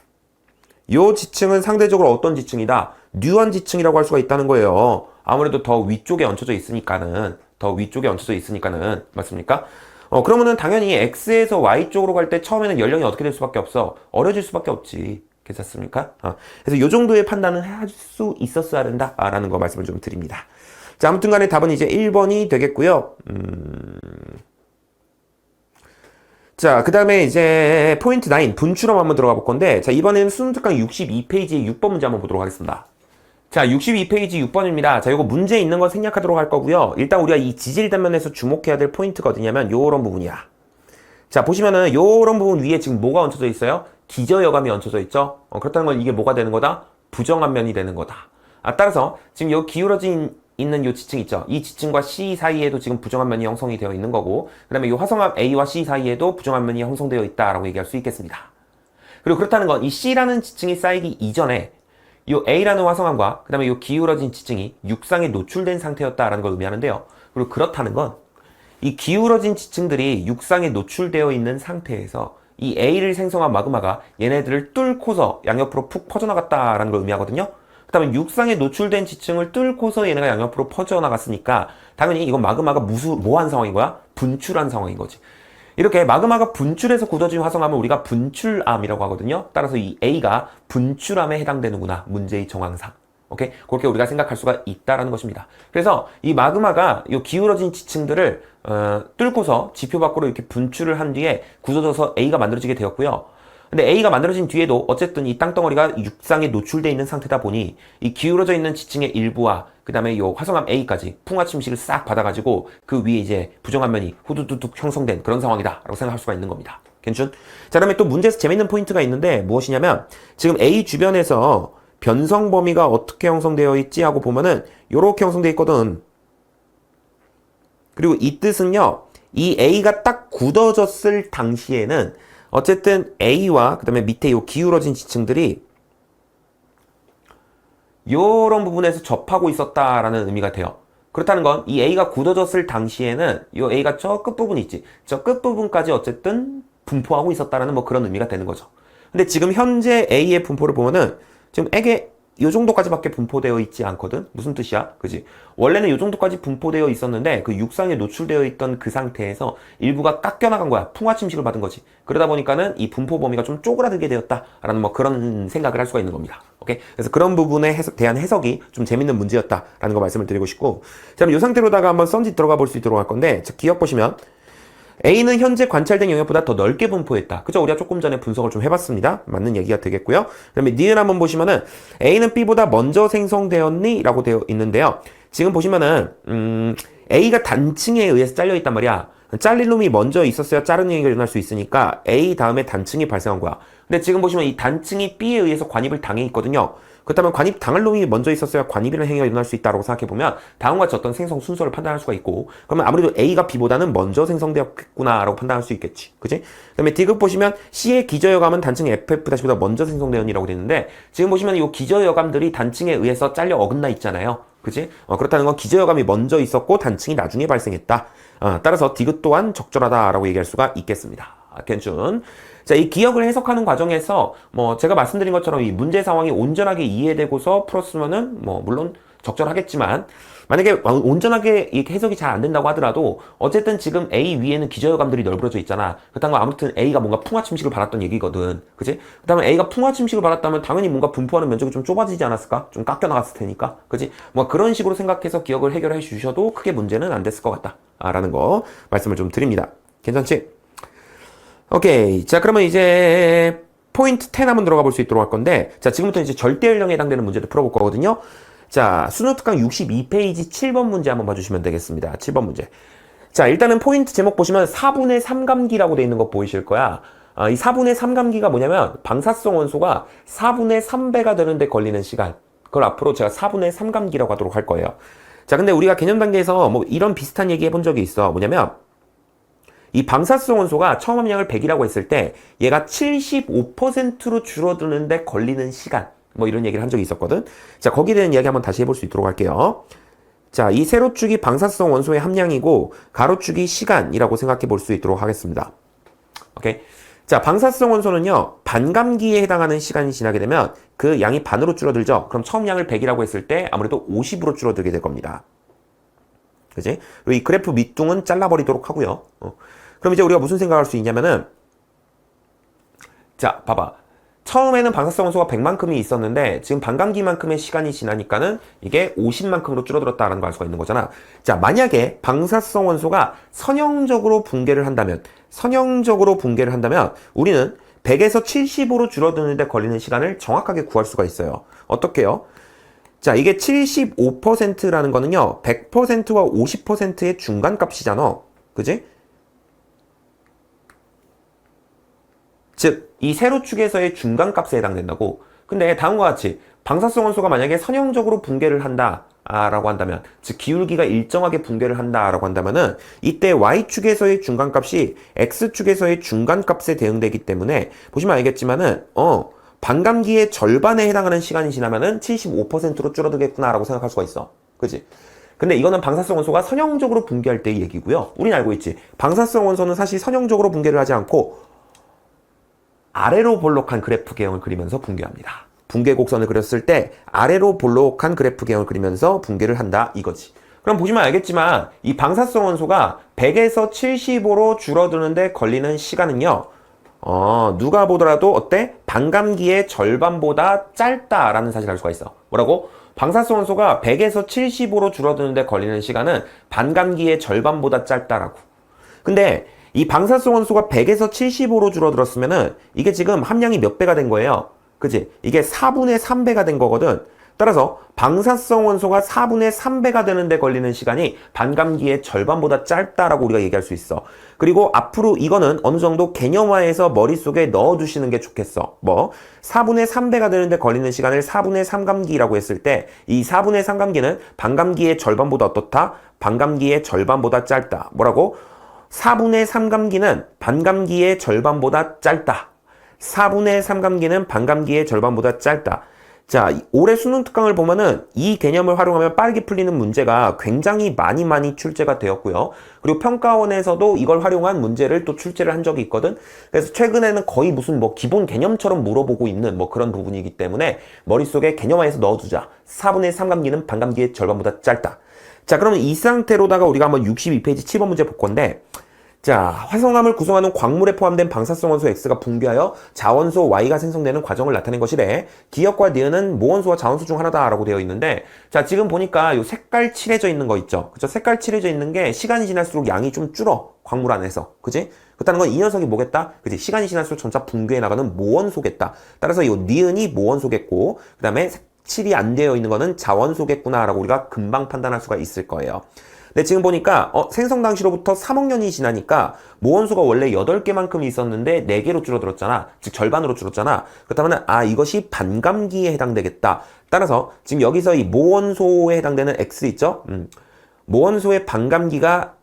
요 지층은 상대적으로 어떤 지층이다? 뉴한 지층이라고 할 수가 있다는 거예요. 아무래도 더 위쪽에 얹혀져 있으니까는 맞습니까? 그러면은 당연히 X에서 Y쪽으로 갈 때 처음에는 연령이 어떻게 될 수밖에 없어? 어려질 수밖에 없지. 괜찮습니까? 그래서 요 정도의 판단은 할 수 있었어야 된다 라는 거 말씀을 좀 드립니다. 자, 아무튼 간에 답은 이제 1번이 되겠고요. 자, 그 다음에 이제 포인트 9, 분출함 한번 들어가 볼 건데, 자, 이번에는 수능 특강 62페이지의 6번 문제 한번 보도록 하겠습니다. 자, 62페이지 6번입니다. 자, 요거 문제 있는 거 생략하도록 할 거고요. 일단 우리가 이 지질 단면에서 주목해야 될 포인트가 어디냐면 요런 부분이야. 자, 보시면은 요런 부분 위에 지금 뭐가 얹혀져 있어요? 기저여감이 얹혀져 있죠? 그렇다는 건 이게 뭐가 되는 거다? 부정한 면이 되는 거다. 따라서 지금 요 기울어진 있는 요 지층 있죠? 이 지층과 C 사이에도 지금 부정한 면이 형성이 되어 있는 거고, 그 다음에 요 화성암 A와 C 사이에도 부정한 면이 형성되어 있다라고 얘기할 수 있겠습니다. 그리고 그렇다는 건 이 C라는 지층이 쌓이기 이전에 요 A라는 화성암과 그 다음에 요 기울어진 지층이 육상에 노출된 상태였다라는 걸 의미하는데요. 그리고 그렇다는 건 이 기울어진 지층들이 육상에 노출되어 있는 상태에서 이 A를 생성한 마그마가 얘네들을 뚫고서 양옆으로 푹 퍼져나갔다라는 걸 의미하거든요. 그 다음에 육상에 노출된 지층을 뚫고서 얘네가 양옆으로 퍼져나갔으니까 당연히 이건 마그마가 뭐한 상황인 거야? 분출한 상황인 거지. 이렇게 마그마가 분출해서 굳어진 화성암을 우리가 분출암이라고 하거든요. 따라서 이 A가 분출암에 해당되는구나. 문제의 정황상. 오케이? 그렇게 우리가 생각할 수가 있다라는 것입니다. 그래서 이 마그마가 이 기울어진 지층들을 뚫고서 지표 밖으로 이렇게 분출을 한 뒤에 굳어져서 A가 만들어지게 되었고요. 근데 A가 만들어진 뒤에도 어쨌든 이 땅덩어리가 육상에 노출되어 있는 상태다 보니 이 기울어져 있는 지층의 일부와 그 다음에 이 화성암 A까지 풍화 침식을 싹 받아가지고 그 위에 이제 부정한 면이 후두두둑 형성된 그런 상황이다 라고 생각할 수가 있는 겁니다. 괜찮? 자, 그다음에 또 문제에서 재밌는 포인트가 있는데 무엇이냐면 지금 A 주변에서 변성 범위가 어떻게 형성되어 있지 하고 보면은 요렇게 형성되어 있거든. 그리고 이 뜻은요, 이 A가 딱 굳어졌을 당시에는 어쨌든 A와 그 다음에 밑에 요 기울어진 지층들이 요런 부분에서 접하고 있었다라는 의미가 돼요. 그렇다는 건 이 A가 굳어졌을 당시에는 요 A가 저 끝부분 있지. 저 끝부분까지 어쨌든 분포하고 있었다라는 뭐 그런 의미가 되는 거죠. 근데 지금 현재 A의 분포를 보면은 지금 에게 요 정도까지밖에 분포되어 있지 않거든? 무슨 뜻이야? 그지? 원래는 요 정도까지 분포되어 있었는데 그 육상에 노출되어 있던 그 상태에서 일부가 깎여나간 거야. 풍화 침식을 받은 거지. 그러다 보니까는 이 분포 범위가 좀 쪼그라들게 되었다라는 뭐 그런 생각을 할 수가 있는 겁니다. 오케이? 그래서 그런 부분에 대한 해석이 좀 재밌는 문제였다라는 거 말씀을 드리고 싶고, 자, 그럼 요 상태로다가 한번 썬짓 들어가 볼 수 있도록 할 건데, 자, 기억 보시면 A는 현재 관찰된 영역보다 더 넓게 분포했다. 그죠? 우리가 조금 전에 분석을 좀 해봤습니다. 맞는 얘기가 되겠고요. 그 다음에 니은 한번 보시면은 A는 B보다 먼저 생성되었니? 라고 되어 있는데요. 지금 보시면은 A가 단층에 의해서 잘려있단 말이야. 잘릴 놈이 먼저 있었어야 자르는 얘기가 일어날 수 있으니까 A 다음에 단층이 발생한 거야. 근데 지금 보시면 이 단층이 B에 의해서 관입을 당해 있거든요. 그렇다면 관입 당할 놈이 먼저 있었어야 관입이라는 행위가 일어날 수 있다고 생각해보면 다음과 같이 어떤 생성 순서를 판단할 수가 있고, 그러면 아무래도 A가 B보다는 먼저 생성되었겠구나라고 판단할 수 있겠지. 그치? 그 다음에 D급 보시면 C의 기저여감은 단층 FF-보다 먼저 생성되었니라고 되어 있는데, 지금 보시면 이 기저여감들이 단층에 의해서 잘려 어긋나 있잖아요. 그치? 그렇다는 건 기저여감이 먼저 있었고 단층이 나중에 발생했다. 따라서 디귿 또한 적절하다라고 얘기할 수가 있겠습니다. 괜춘. 자, 이 기억을 해석하는 과정에서 뭐 제가 말씀드린 것처럼 이 문제 상황이 온전하게 이해되고서 풀었으면은 뭐 물론 적절하겠지만, 만약에 온전하게 이렇게 해석이 잘 안 된다고 하더라도 어쨌든 지금 A 위에는 기저여감들이 널브러져 있잖아. 그렇다는 건 아무튼 A가 뭔가 풍화 침식을 받았던 얘기거든. 그치? 그다음에 A가 풍화 침식을 받았다면 당연히 뭔가 분포하는 면적이 좀 좁아지지 않았을까? 좀 깎여 나갔을 테니까. 그치? 뭐 그런 식으로 생각해서 기억을 해결해 주셔도 크게 문제는 안 됐을 것 같다. 라는 거 말씀을 좀 드립니다. 괜찮지? 오케이. 자, 그러면 이제 포인트 10 한번 들어가 볼 수 있도록 할 건데, 자, 지금부터 이제 절대 연령에 해당되는 문제를 풀어볼 거거든요. 자, 수능 특강 62페이지 7번 문제 한번 봐주시면 되겠습니다. 7번 문제. 자, 일단은 포인트 제목 보시면 4분의 3감기라고 되어 있는 거 보이실 거야. 이 4분의 3감기가 뭐냐면 방사성 원소가 4분의 3배가 되는데 걸리는 시간. 그걸 앞으로 제가 4분의 3감기라고 하도록 할 거예요. 자, 근데 우리가 개념 단계에서 뭐 이런 비슷한 얘기 해본 적이 있어. 뭐냐면 이 방사성 원소가 처음 함량을 100이라고 했을 때 얘가 75%로 줄어드는데 걸리는 시간, 뭐 이런 얘기를 한 적이 있었거든. 자, 거기에 대한 이야기 한번 다시 해볼 수 있도록 할게요. 자, 이 세로축이 방사성 원소의 함량이고 가로축이 시간이라고 생각해 볼 수 있도록 하겠습니다. 오케이. 자, 방사성 원소는요, 반감기에 해당하는 시간이 지나게 되면 그 양이 반으로 줄어들죠. 그럼 처음 양을 100이라고 했을 때 아무래도 50으로 줄어들게 될 겁니다. 그지? 그리고 이 그래프 밑둥은 잘라버리도록 하고요. 그럼 이제 우리가 무슨 생각할 수 있냐면은, 자, 봐봐. 처음에는 방사성 원소가 100만큼이 있었는데 지금 반감기만큼의 시간이 지나니까는 이게 50만큼으로 줄어들었다라는 걸 알 수가 있는 거잖아. 자, 만약에 방사성 원소가 선형적으로 붕괴를 한다면 우리는 100에서 75로 줄어드는데 걸리는 시간을 정확하게 구할 수가 있어요. 어떻게요? 자, 이게 75%라는 거는요, 100%와 50%의 중간값이잖아. 그지? 즉, 이 세로축에서의 중간값에 해당된다고. 근데 다음과 같이 방사성 원소가 만약에 선형적으로 붕괴를 한다 라고 한다면, 즉 기울기가 일정하게 붕괴를 한다 라고 한다면은 이때 y축에서의 중간값이 x축에서의 중간값에 대응되기 때문에 보시면 알겠지만은 반감기의 절반에 해당하는 시간이 지나면은 75%로 줄어들겠구나 라고 생각할 수가 있어. 그치? 근데 이거는 방사성 원소가 선형적으로 붕괴할 때의 얘기고요. 우린 알고 있지. 방사성 원소는 사실 선형적으로 붕괴를 하지 않고 아래로 볼록한 그래프 개형을 그리면서 붕괴합니다. 붕괴 곡선을 그렸을 때 아래로 볼록한 그래프 개형을 그리면서 붕괴를 한다 이거지. 그럼 보시면 알겠지만 이 방사성 원소가 100에서 75로 줄어드는데 걸리는 시간은요. 누가 보더라도 어때? 반감기의 절반보다 짧다라는 사실을 알 수가 있어. 뭐라고? 방사성 원소가 100에서 75로 줄어드는데 걸리는 시간은 반감기의 절반보다 짧다라고. 근데 이 방사성 원소가 100에서 75로 줄어들었으면은 이게 지금 함량이 몇 배가 된 거예요? 그치? 이게 4분의 3배가 된 거거든. 따라서 방사성 원소가 4분의 3배가 되는데 걸리는 시간이 반감기의 절반보다 짧다라고 우리가 얘기할 수 있어. 그리고 앞으로 이거는 어느 정도 개념화해서 머릿속에 넣어두시는 게 좋겠어. 4분의 3배가 되는데 걸리는 시간을 4분의 3감기라고 했을 때 이 4분의 3감기는 반감기의 절반보다 어떻다? 반감기의 절반보다 짧다. 뭐라고? 4분의 3감기는 반감기의 절반보다 짧다. 4분의 3감기는 반감기의 절반보다 짧다. 자, 올해 수능 특강을 보면은 이 개념을 활용하면 빠르게 풀리는 문제가 굉장히 많이 출제가 되었고요. 그리고 평가원에서도 이걸 활용한 문제를 또 출제를 한 적이 있거든. 그래서 최근에는 거의 무슨 기본 개념처럼 물어보고 있는 그런 부분이기 때문에 머릿속에 개념화해서 넣어두자. 4분의 3감기는 반감기의 절반보다 짧다. 자, 그러면 이 상태로다가 우리가 한번 62페이지 7번 문제 볼 건데, 자, 화성암을 구성하는 광물에 포함된 방사성 원소 X가 붕괴하여 자원소 Y가 생성되는 과정을 나타낸 것이래. 기역과 니은은 모원소와 자원소 중 하나다라고 되어 있는데, 자, 지금 보니까 요 색깔 칠해져 있는 거 있죠? 그죠? 색깔 칠해져 있는 게 시간이 지날수록 양이 좀 줄어. 광물 안에서. 그지? 그렇다는 건 이 녀석이 뭐겠다? 그지? 시간이 지날수록 점차 붕괴해 나가는 모원소겠다. 따라서 요 니은이 모원소겠고, 그 다음에 색칠이 안 되어 있는 거는 자원소겠구나라고 우리가 금방 판단할 수가 있을 거예요. 근데 지금 보니까 생성 당시로부터 3억 년이 지나니까 모원소가 원래 8개만큼 있었는데 4개로 줄어들었잖아. 즉 절반으로 줄었잖아. 그렇다면 이것이 반감기에 해당되겠다. 따라서 지금 여기서 이 모원소에 해당되는 X 있죠? 모원소의 반감기가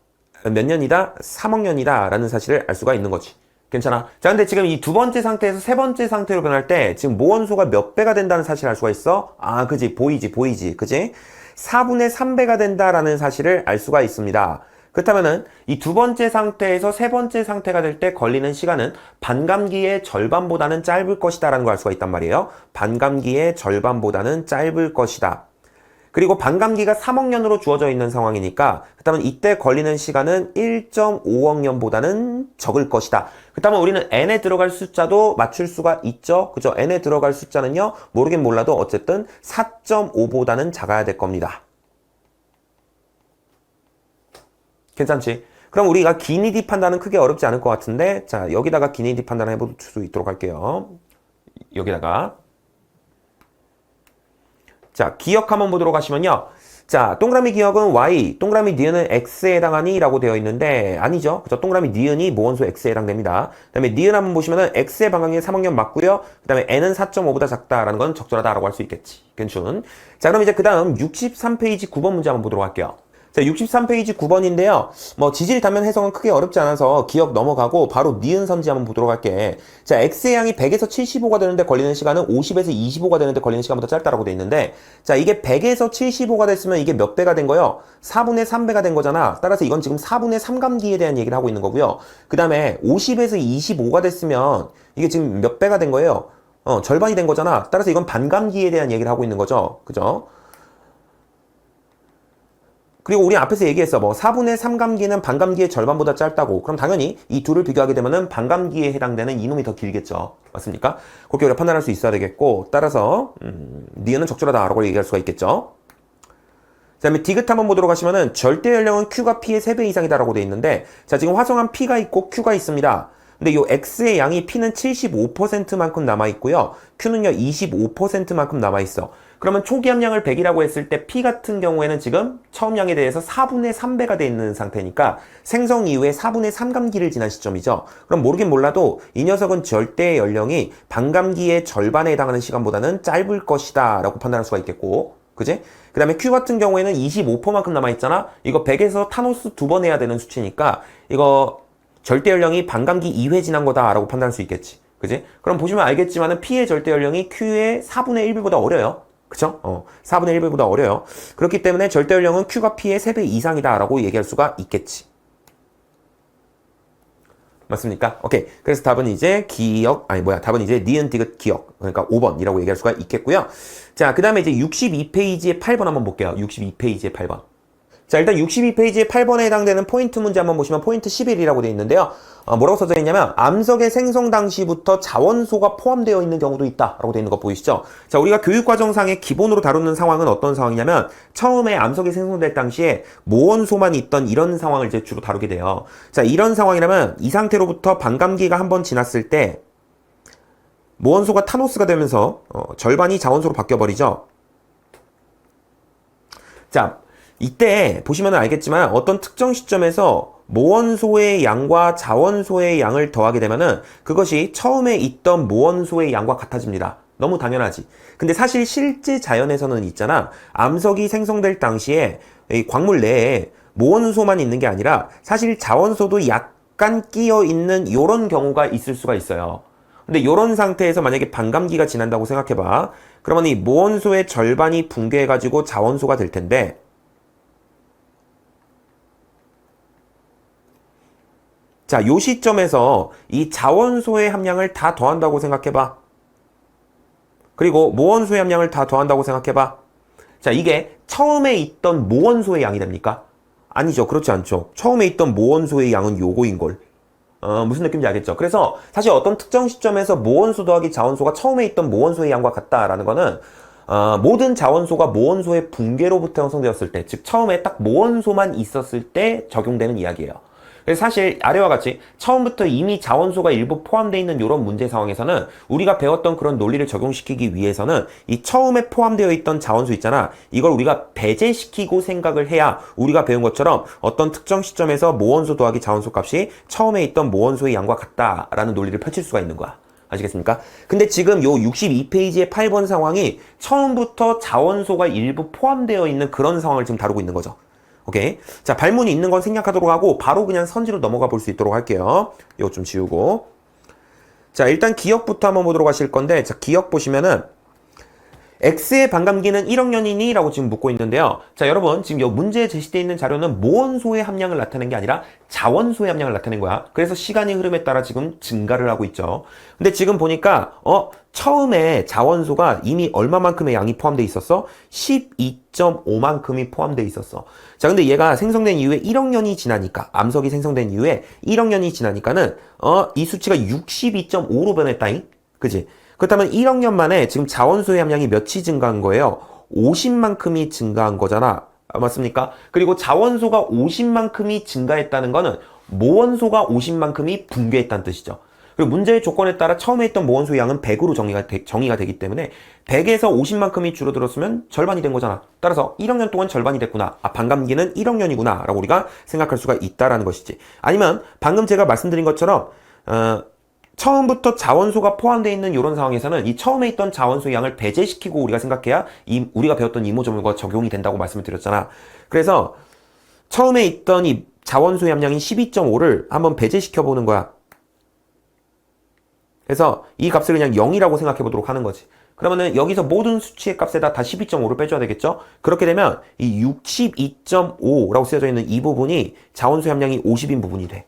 몇 년이다? 3억 년이다 라는 사실을 알 수가 있는 거지. 괜찮아? 자, 근데 지금 이 두 번째 상태에서 세 번째 상태로 변할 때 지금 모원소가 몇 배가 된다는 사실을 알 수가 있어? 그지? 보이지? 그지? 4분의 3배가 된다라는 사실을 알 수가 있습니다. 그렇다면은 이 두 번째 상태에서 세 번째 상태가 될 때 걸리는 시간은 반감기의 절반보다는 짧을 것이다 라는 걸 알 수가 있단 말이에요. 반감기의 절반보다는 짧을 것이다. 그리고 반감기가 3억 년으로 주어져 있는 상황이니까 그렇다면 이때 걸리는 시간은 1.5억 년보다는 적을 것이다. 그렇다면 우리는 n에 들어갈 숫자도 맞출 수가 있죠. 그죠? n에 들어갈 숫자는요. 모르긴 몰라도 어쨌든 4.5보다는 작아야 될 겁니다. 괜찮지? 그럼 우리가 기니디 판단은 크게 어렵지 않을 것 같은데 자, 여기다가 기니디 판단을 해볼 수 있도록 할게요. 여기다가 자, 기역 한번 보도록 하시면요. 자, 동그라미 기역은 Y, 동그라미 니은은 X에 해당하니? 라고 되어 있는데 아니죠. 그죠? 동그라미 니은이 모원소 X에 해당됩니다. 그 다음에 니은 한번 보시면은 X의 반감기는 3억 년 맞고요. 그 다음에 N은 4.5보다 작다라는 건 적절하다라고 할 수 있겠지. 괜춘. 자, 그럼 이제 그 다음 63페이지 9번 문제 한번 보도록 할게요. 자, 63페이지 9번인데요. 지질 단면 해석은 크게 어렵지 않아서 기억 넘어가고 바로 니은 선지 한번 보도록 할게. 자, X의 양이 100에서 75가 되는데 걸리는 시간은 50에서 25가 되는데 걸리는 시간보다 짧다라고 돼 있는데 자, 이게 100에서 75가 됐으면 이게 몇 배가 된 거예요? 4분의 3배가 된 거잖아. 따라서 이건 지금 4분의 3감기에 대한 얘기를 하고 있는 거고요. 그 다음에 50에서 25가 됐으면 이게 지금 몇 배가 된 거예요? 절반이 된 거잖아. 따라서 이건 반감기에 대한 얘기를 하고 있는 거죠. 그죠? 그리고 우리 앞에서 얘기했어. 뭐 4분의 3감기는 반감기의 절반보다 짧다고. 그럼 당연히 이 둘을 비교하게 되면은 반감기에 해당되는 이놈이 더 길겠죠. 맞습니까? 그렇게 우리가 판단할 수 있어야 되겠고, 따라서 니은은 적절하다라고 얘기할 수가 있겠죠. 그 다음에 디귿 한번 보도록 하시면은 절대 연령은 Q가 P의 3배 이상이다라고 돼 있는데, 자, 지금 화성한 P가 있고 Q가 있습니다. 근데 요 X의 양이 P는 75%만큼 남아있고요. Q는요 25%만큼 남아있어. 그러면 초기 함량을 100이라고 했을 때 P 같은 경우에는 지금 처음 양에 대해서 4분의 3배가 돼 있는 상태니까 생성 이후에 4분의 3감기를 지난 시점이죠. 그럼 모르긴 몰라도 이 녀석은 절대 연령이 반감기의 절반에 해당하는 시간보다는 짧을 것이다 라고 판단할 수가 있겠고, 그지? 그 다음에 Q 같은 경우에는 25%만큼 남아있잖아. 이거 100에서 타노스 2번 해야 되는 수치니까 이거 절대 연령이 반감기 2회 지난 거다라고 판단할 수 있겠지. 그지? 그럼 보시면 알겠지만은 P의 절대 연령이 Q의 4분의 1배보다 어려요. 그쵸? 4분의 1배보다 어려요. 그렇기 때문에 절대 연령은 Q가 P의 3배 이상이다라고 얘기할 수가 있겠지. 맞습니까? 오케이. 그래서 답은 이제 답은 이제 니은 디귿 기억. 그러니까 5번이라고 얘기할 수가 있겠고요. 자, 그 다음에 이제 62페이지의 8번 한번 볼게요. 62페이지의 8번. 자, 일단 62페이지의 8번에 해당되는 포인트 문제 한번 보시면 포인트 11이라고 되어 있는데요. 뭐라고 써져 있냐면 암석의 생성 당시부터 자원소가 포함되어 있는 경우도 있다라고 되어 있는 거 보이시죠? 자, 우리가 교육과정상의 기본으로 다루는 상황은 어떤 상황이냐면 처음에 암석이 생성될 당시에 모원소만 있던 이런 상황을 이제 주로 다루게 돼요. 자, 이런 상황이라면 이 상태로부터 반감기가 한번 지났을 때 모원소가 타노스가 되면서 절반이 자원소로 바뀌어버리죠. 자, 이때 보시면 알겠지만 어떤 특정 시점에서 모원소의 양과 자원소의 양을 더하게 되면은 그것이 처음에 있던 모원소의 양과 같아집니다. 너무 당연하지. 근데 사실 실제 자연에서는 있잖아. 암석이 생성될 당시에 이 광물 내에 모원소만 있는 게 아니라 사실 자원소도 약간 끼어 있는 요런 경우가 있을 수가 있어요. 근데 요런 상태에서 만약에 반감기가 지난다고 생각해봐. 그러면 이 모원소의 절반이 붕괴해가지고 자원소가 될 텐데, 자, 요 시점에서 이 자원소의 함량을 다 더한다고 생각해봐. 그리고 모원소의 함량을 다 더한다고 생각해봐. 자, 이게 처음에 있던 모원소의 양이 됩니까? 아니죠. 그렇지 않죠. 처음에 있던 모원소의 양은 요거인걸. 무슨 느낌인지 알겠죠? 그래서 사실 어떤 특정 시점에서 모원소 더하기 자원소가 처음에 있던 모원소의 양과 같다라는 거는 모든 자원소가 모원소의 붕괴로부터 형성되었을 때, 즉 처음에 딱 모원소만 있었을 때 적용되는 이야기예요. 그래서 사실 아래와 같이 처음부터 이미 자원소가 일부 포함되어 있는 이런 문제 상황에서는 우리가 배웠던 그런 논리를 적용시키기 위해서는 이 처음에 포함되어 있던 자원소 있잖아. 이걸 우리가 배제시키고 생각을 해야 우리가 배운 것처럼 어떤 특정 시점에서 모원소 더하기 자원소 값이 처음에 있던 모원소의 양과 같다라는 논리를 펼칠 수가 있는 거야. 아시겠습니까? 근데 지금 요 62페이지의 8번 상황이 처음부터 자원소가 일부 포함되어 있는 그런 상황을 지금 다루고 있는 거죠. 오케이. 자, 발문이 있는 건 생략하도록 하고 바로 그냥 선지로 넘어가 볼 수 있도록 할게요. 이거 좀 지우고. 자, 일단 기억부터 한번 보도록 하실 건데, 자, 기억 보시면은 X의 반감기는 1억 년이니? 라고 지금 묻고 있는데요. 자, 여러분, 지금 이 문제에 제시되어 있는 자료는 모원소의 함량을 나타낸 게 아니라 자원소의 함량을 나타낸 거야. 그래서 시간의 흐름에 따라 지금 증가를 하고 있죠. 근데 지금 보니까, 처음에 자원소가 이미 얼마만큼의 양이 포함되어 있었어? 12.5만큼이 포함되어 있었어. 자, 근데 얘가 생성된 이후에 1억 년이 지나니까, 암석이 생성된 이후에 1억 년이 지나니까는, 이 수치가 62.5로 변했다잉? 그지? 그렇다면 1억 년 만에 지금 자원소의 함량이 몇이 증가한 거예요? 50만큼이 증가한 거잖아. 맞습니까? 그리고 자원소가 50만큼이 증가했다는 거는 모원소가 50만큼이 붕괴했다는 뜻이죠. 그리고 문제의 조건에 따라 처음에 있던 모원소의 양은 100으로 정의가 되기 때문에 100에서 50만큼이 줄어들었으면 절반이 된 거잖아. 따라서 1억 년 동안 절반이 됐구나. 반감기는 1억 년이구나. 라고 우리가 생각할 수가 있다라는 것이지. 아니면 방금 제가 말씀드린 것처럼 처음부터 자원소가 포함되어 있는 이런 상황에서는 이 처음에 있던 자원소의 양을 배제시키고 우리가 생각해야 우리가 배웠던 이모저모가 적용이 된다고 말씀을 드렸잖아. 그래서 처음에 있던 이 자원소의 함량인 12.5를 한번 배제시켜 보는 거야. 그래서 이 값을 그냥 0이라고 생각해 보도록 하는 거지. 그러면은 여기서 모든 수치의 값에다 다 12.5를 빼줘야 되겠죠? 그렇게 되면 이 62.5라고 쓰여져 있는 이 부분이 자원소의 함량이 50인 부분이 돼.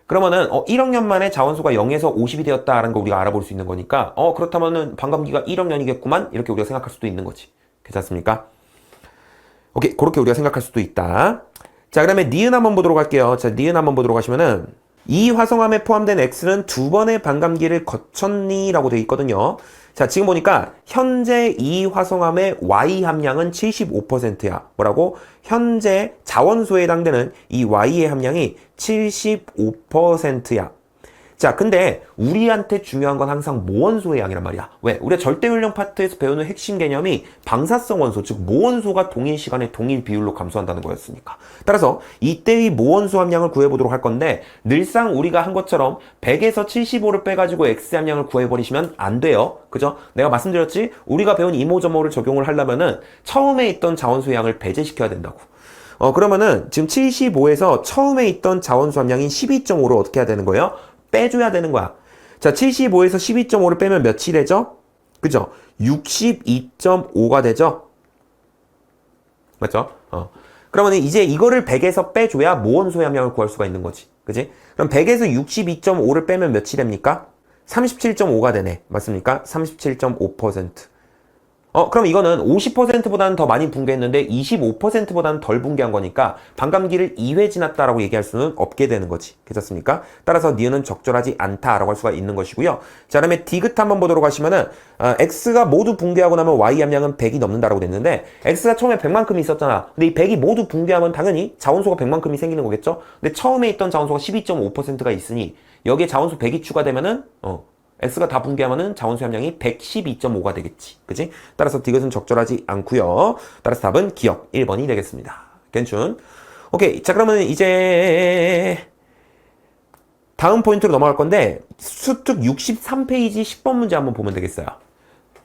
그러면은 1억 년 만에 자원소가 0에서 50이 되었다라는 거 우리가 알아볼 수 있는 거니까 그렇다면은 반감기가 1억 년이겠구만 이렇게 우리가 생각할 수도 있는 거지. 괜찮습니까? 오케이, 그렇게 우리가 생각할 수도 있다. 자, 그다음에 니은 한번 보도록 할게요. 자, 니은 한번 보도록 하시면은 이 화성암에 포함된 X는 두 번의 반감기를 거쳤니? 라고 되어 있거든요. 자, 지금 보니까 현재 이 화성암의 Y 함량은 75%야. 뭐라고? 현재 자원소에 해당되는 이 Y의 함량이 75%야. 자, 근데 우리한테 중요한 건 항상 모원소의 양이란 말이야. 왜? 우리가 절대율령 파트에서 배우는 핵심 개념이 방사성 원소, 즉 모원소가 동일 시간에 동일 비율로 감소한다는 거였으니까. 따라서 이때의 모원소 함량을 구해보도록 할 건데 늘상 우리가 한 것처럼 100에서 75를 빼가지고 X 함량을 구해버리시면 안 돼요. 그죠? 내가 말씀드렸지? 우리가 배운 이모저모를 적용을 하려면은 처음에 있던 자원소의 양을 배제시켜야 된다고. 그러면은 지금 75에서 처음에 있던 자원소 함량인 12.5를 어떻게 해야 되는 거예요? 빼줘야 되는 거야. 자, 75에서 12.5를 빼면 몇이 되죠? 그죠? 62.5가 되죠? 맞죠? 그러면 이제 이거를 100에서 빼줘야 모원소의 함량을 구할 수가 있는 거지. 그지? 그럼 100에서 62.5를 빼면 몇이 됩니까? 37.5가 되네. 맞습니까? 37.5%. 그럼 이거는 50%보다는 더 많이 붕괴했는데 25%보다는 덜 붕괴한 거니까 반감기를 2회 지났다라고 얘기할 수는 없게 되는 거지. 괜찮습니까? 따라서 니은은 적절하지 않다라고 할 수가 있는 것이고요. 자, 그다음에 디귿 한번 보도록 하시면은 X가 모두 붕괴하고 나면 Y 함량은 100이 넘는다라고 됐는데 X가 처음에 100만큼이 있었잖아. 근데 이 100이 모두 붕괴하면 당연히 자원소가 100만큼이 생기는 거겠죠? 근데 처음에 있던 자원소가 12.5%가 있으니 여기에 자원소 100이 추가되면은 X가 다 붕괴하면은 자원소 함량이 112.5가 되겠지. 그치? 따라서 디귿은 적절하지 않고요. 따라서 답은 기억 1번이 되겠습니다. 괜춘. 오케이. 자, 그러면 이제 다음 포인트로 넘어갈 건데 수특 63페이지 10번 문제 한번 보면 되겠어요.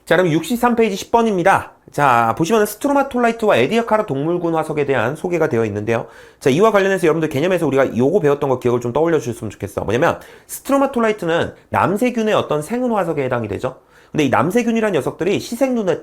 자, 그럼 63페이지 10번입니다. 자, 보시면 스트로마톨라이트와 에디아카라 동물군 화석에 대한 소개가 되어 있는데요. 자, 이와 관련해서 여러분들 개념에서 우리가 요거 배웠던 거 기억을 좀 떠올려 주셨으면 좋겠어. 뭐냐면 스트로마톨라이트는 남세균의 어떤 생은 화석에 해당이 되죠. 근데 이 남세균이라는 녀석들이 시생누대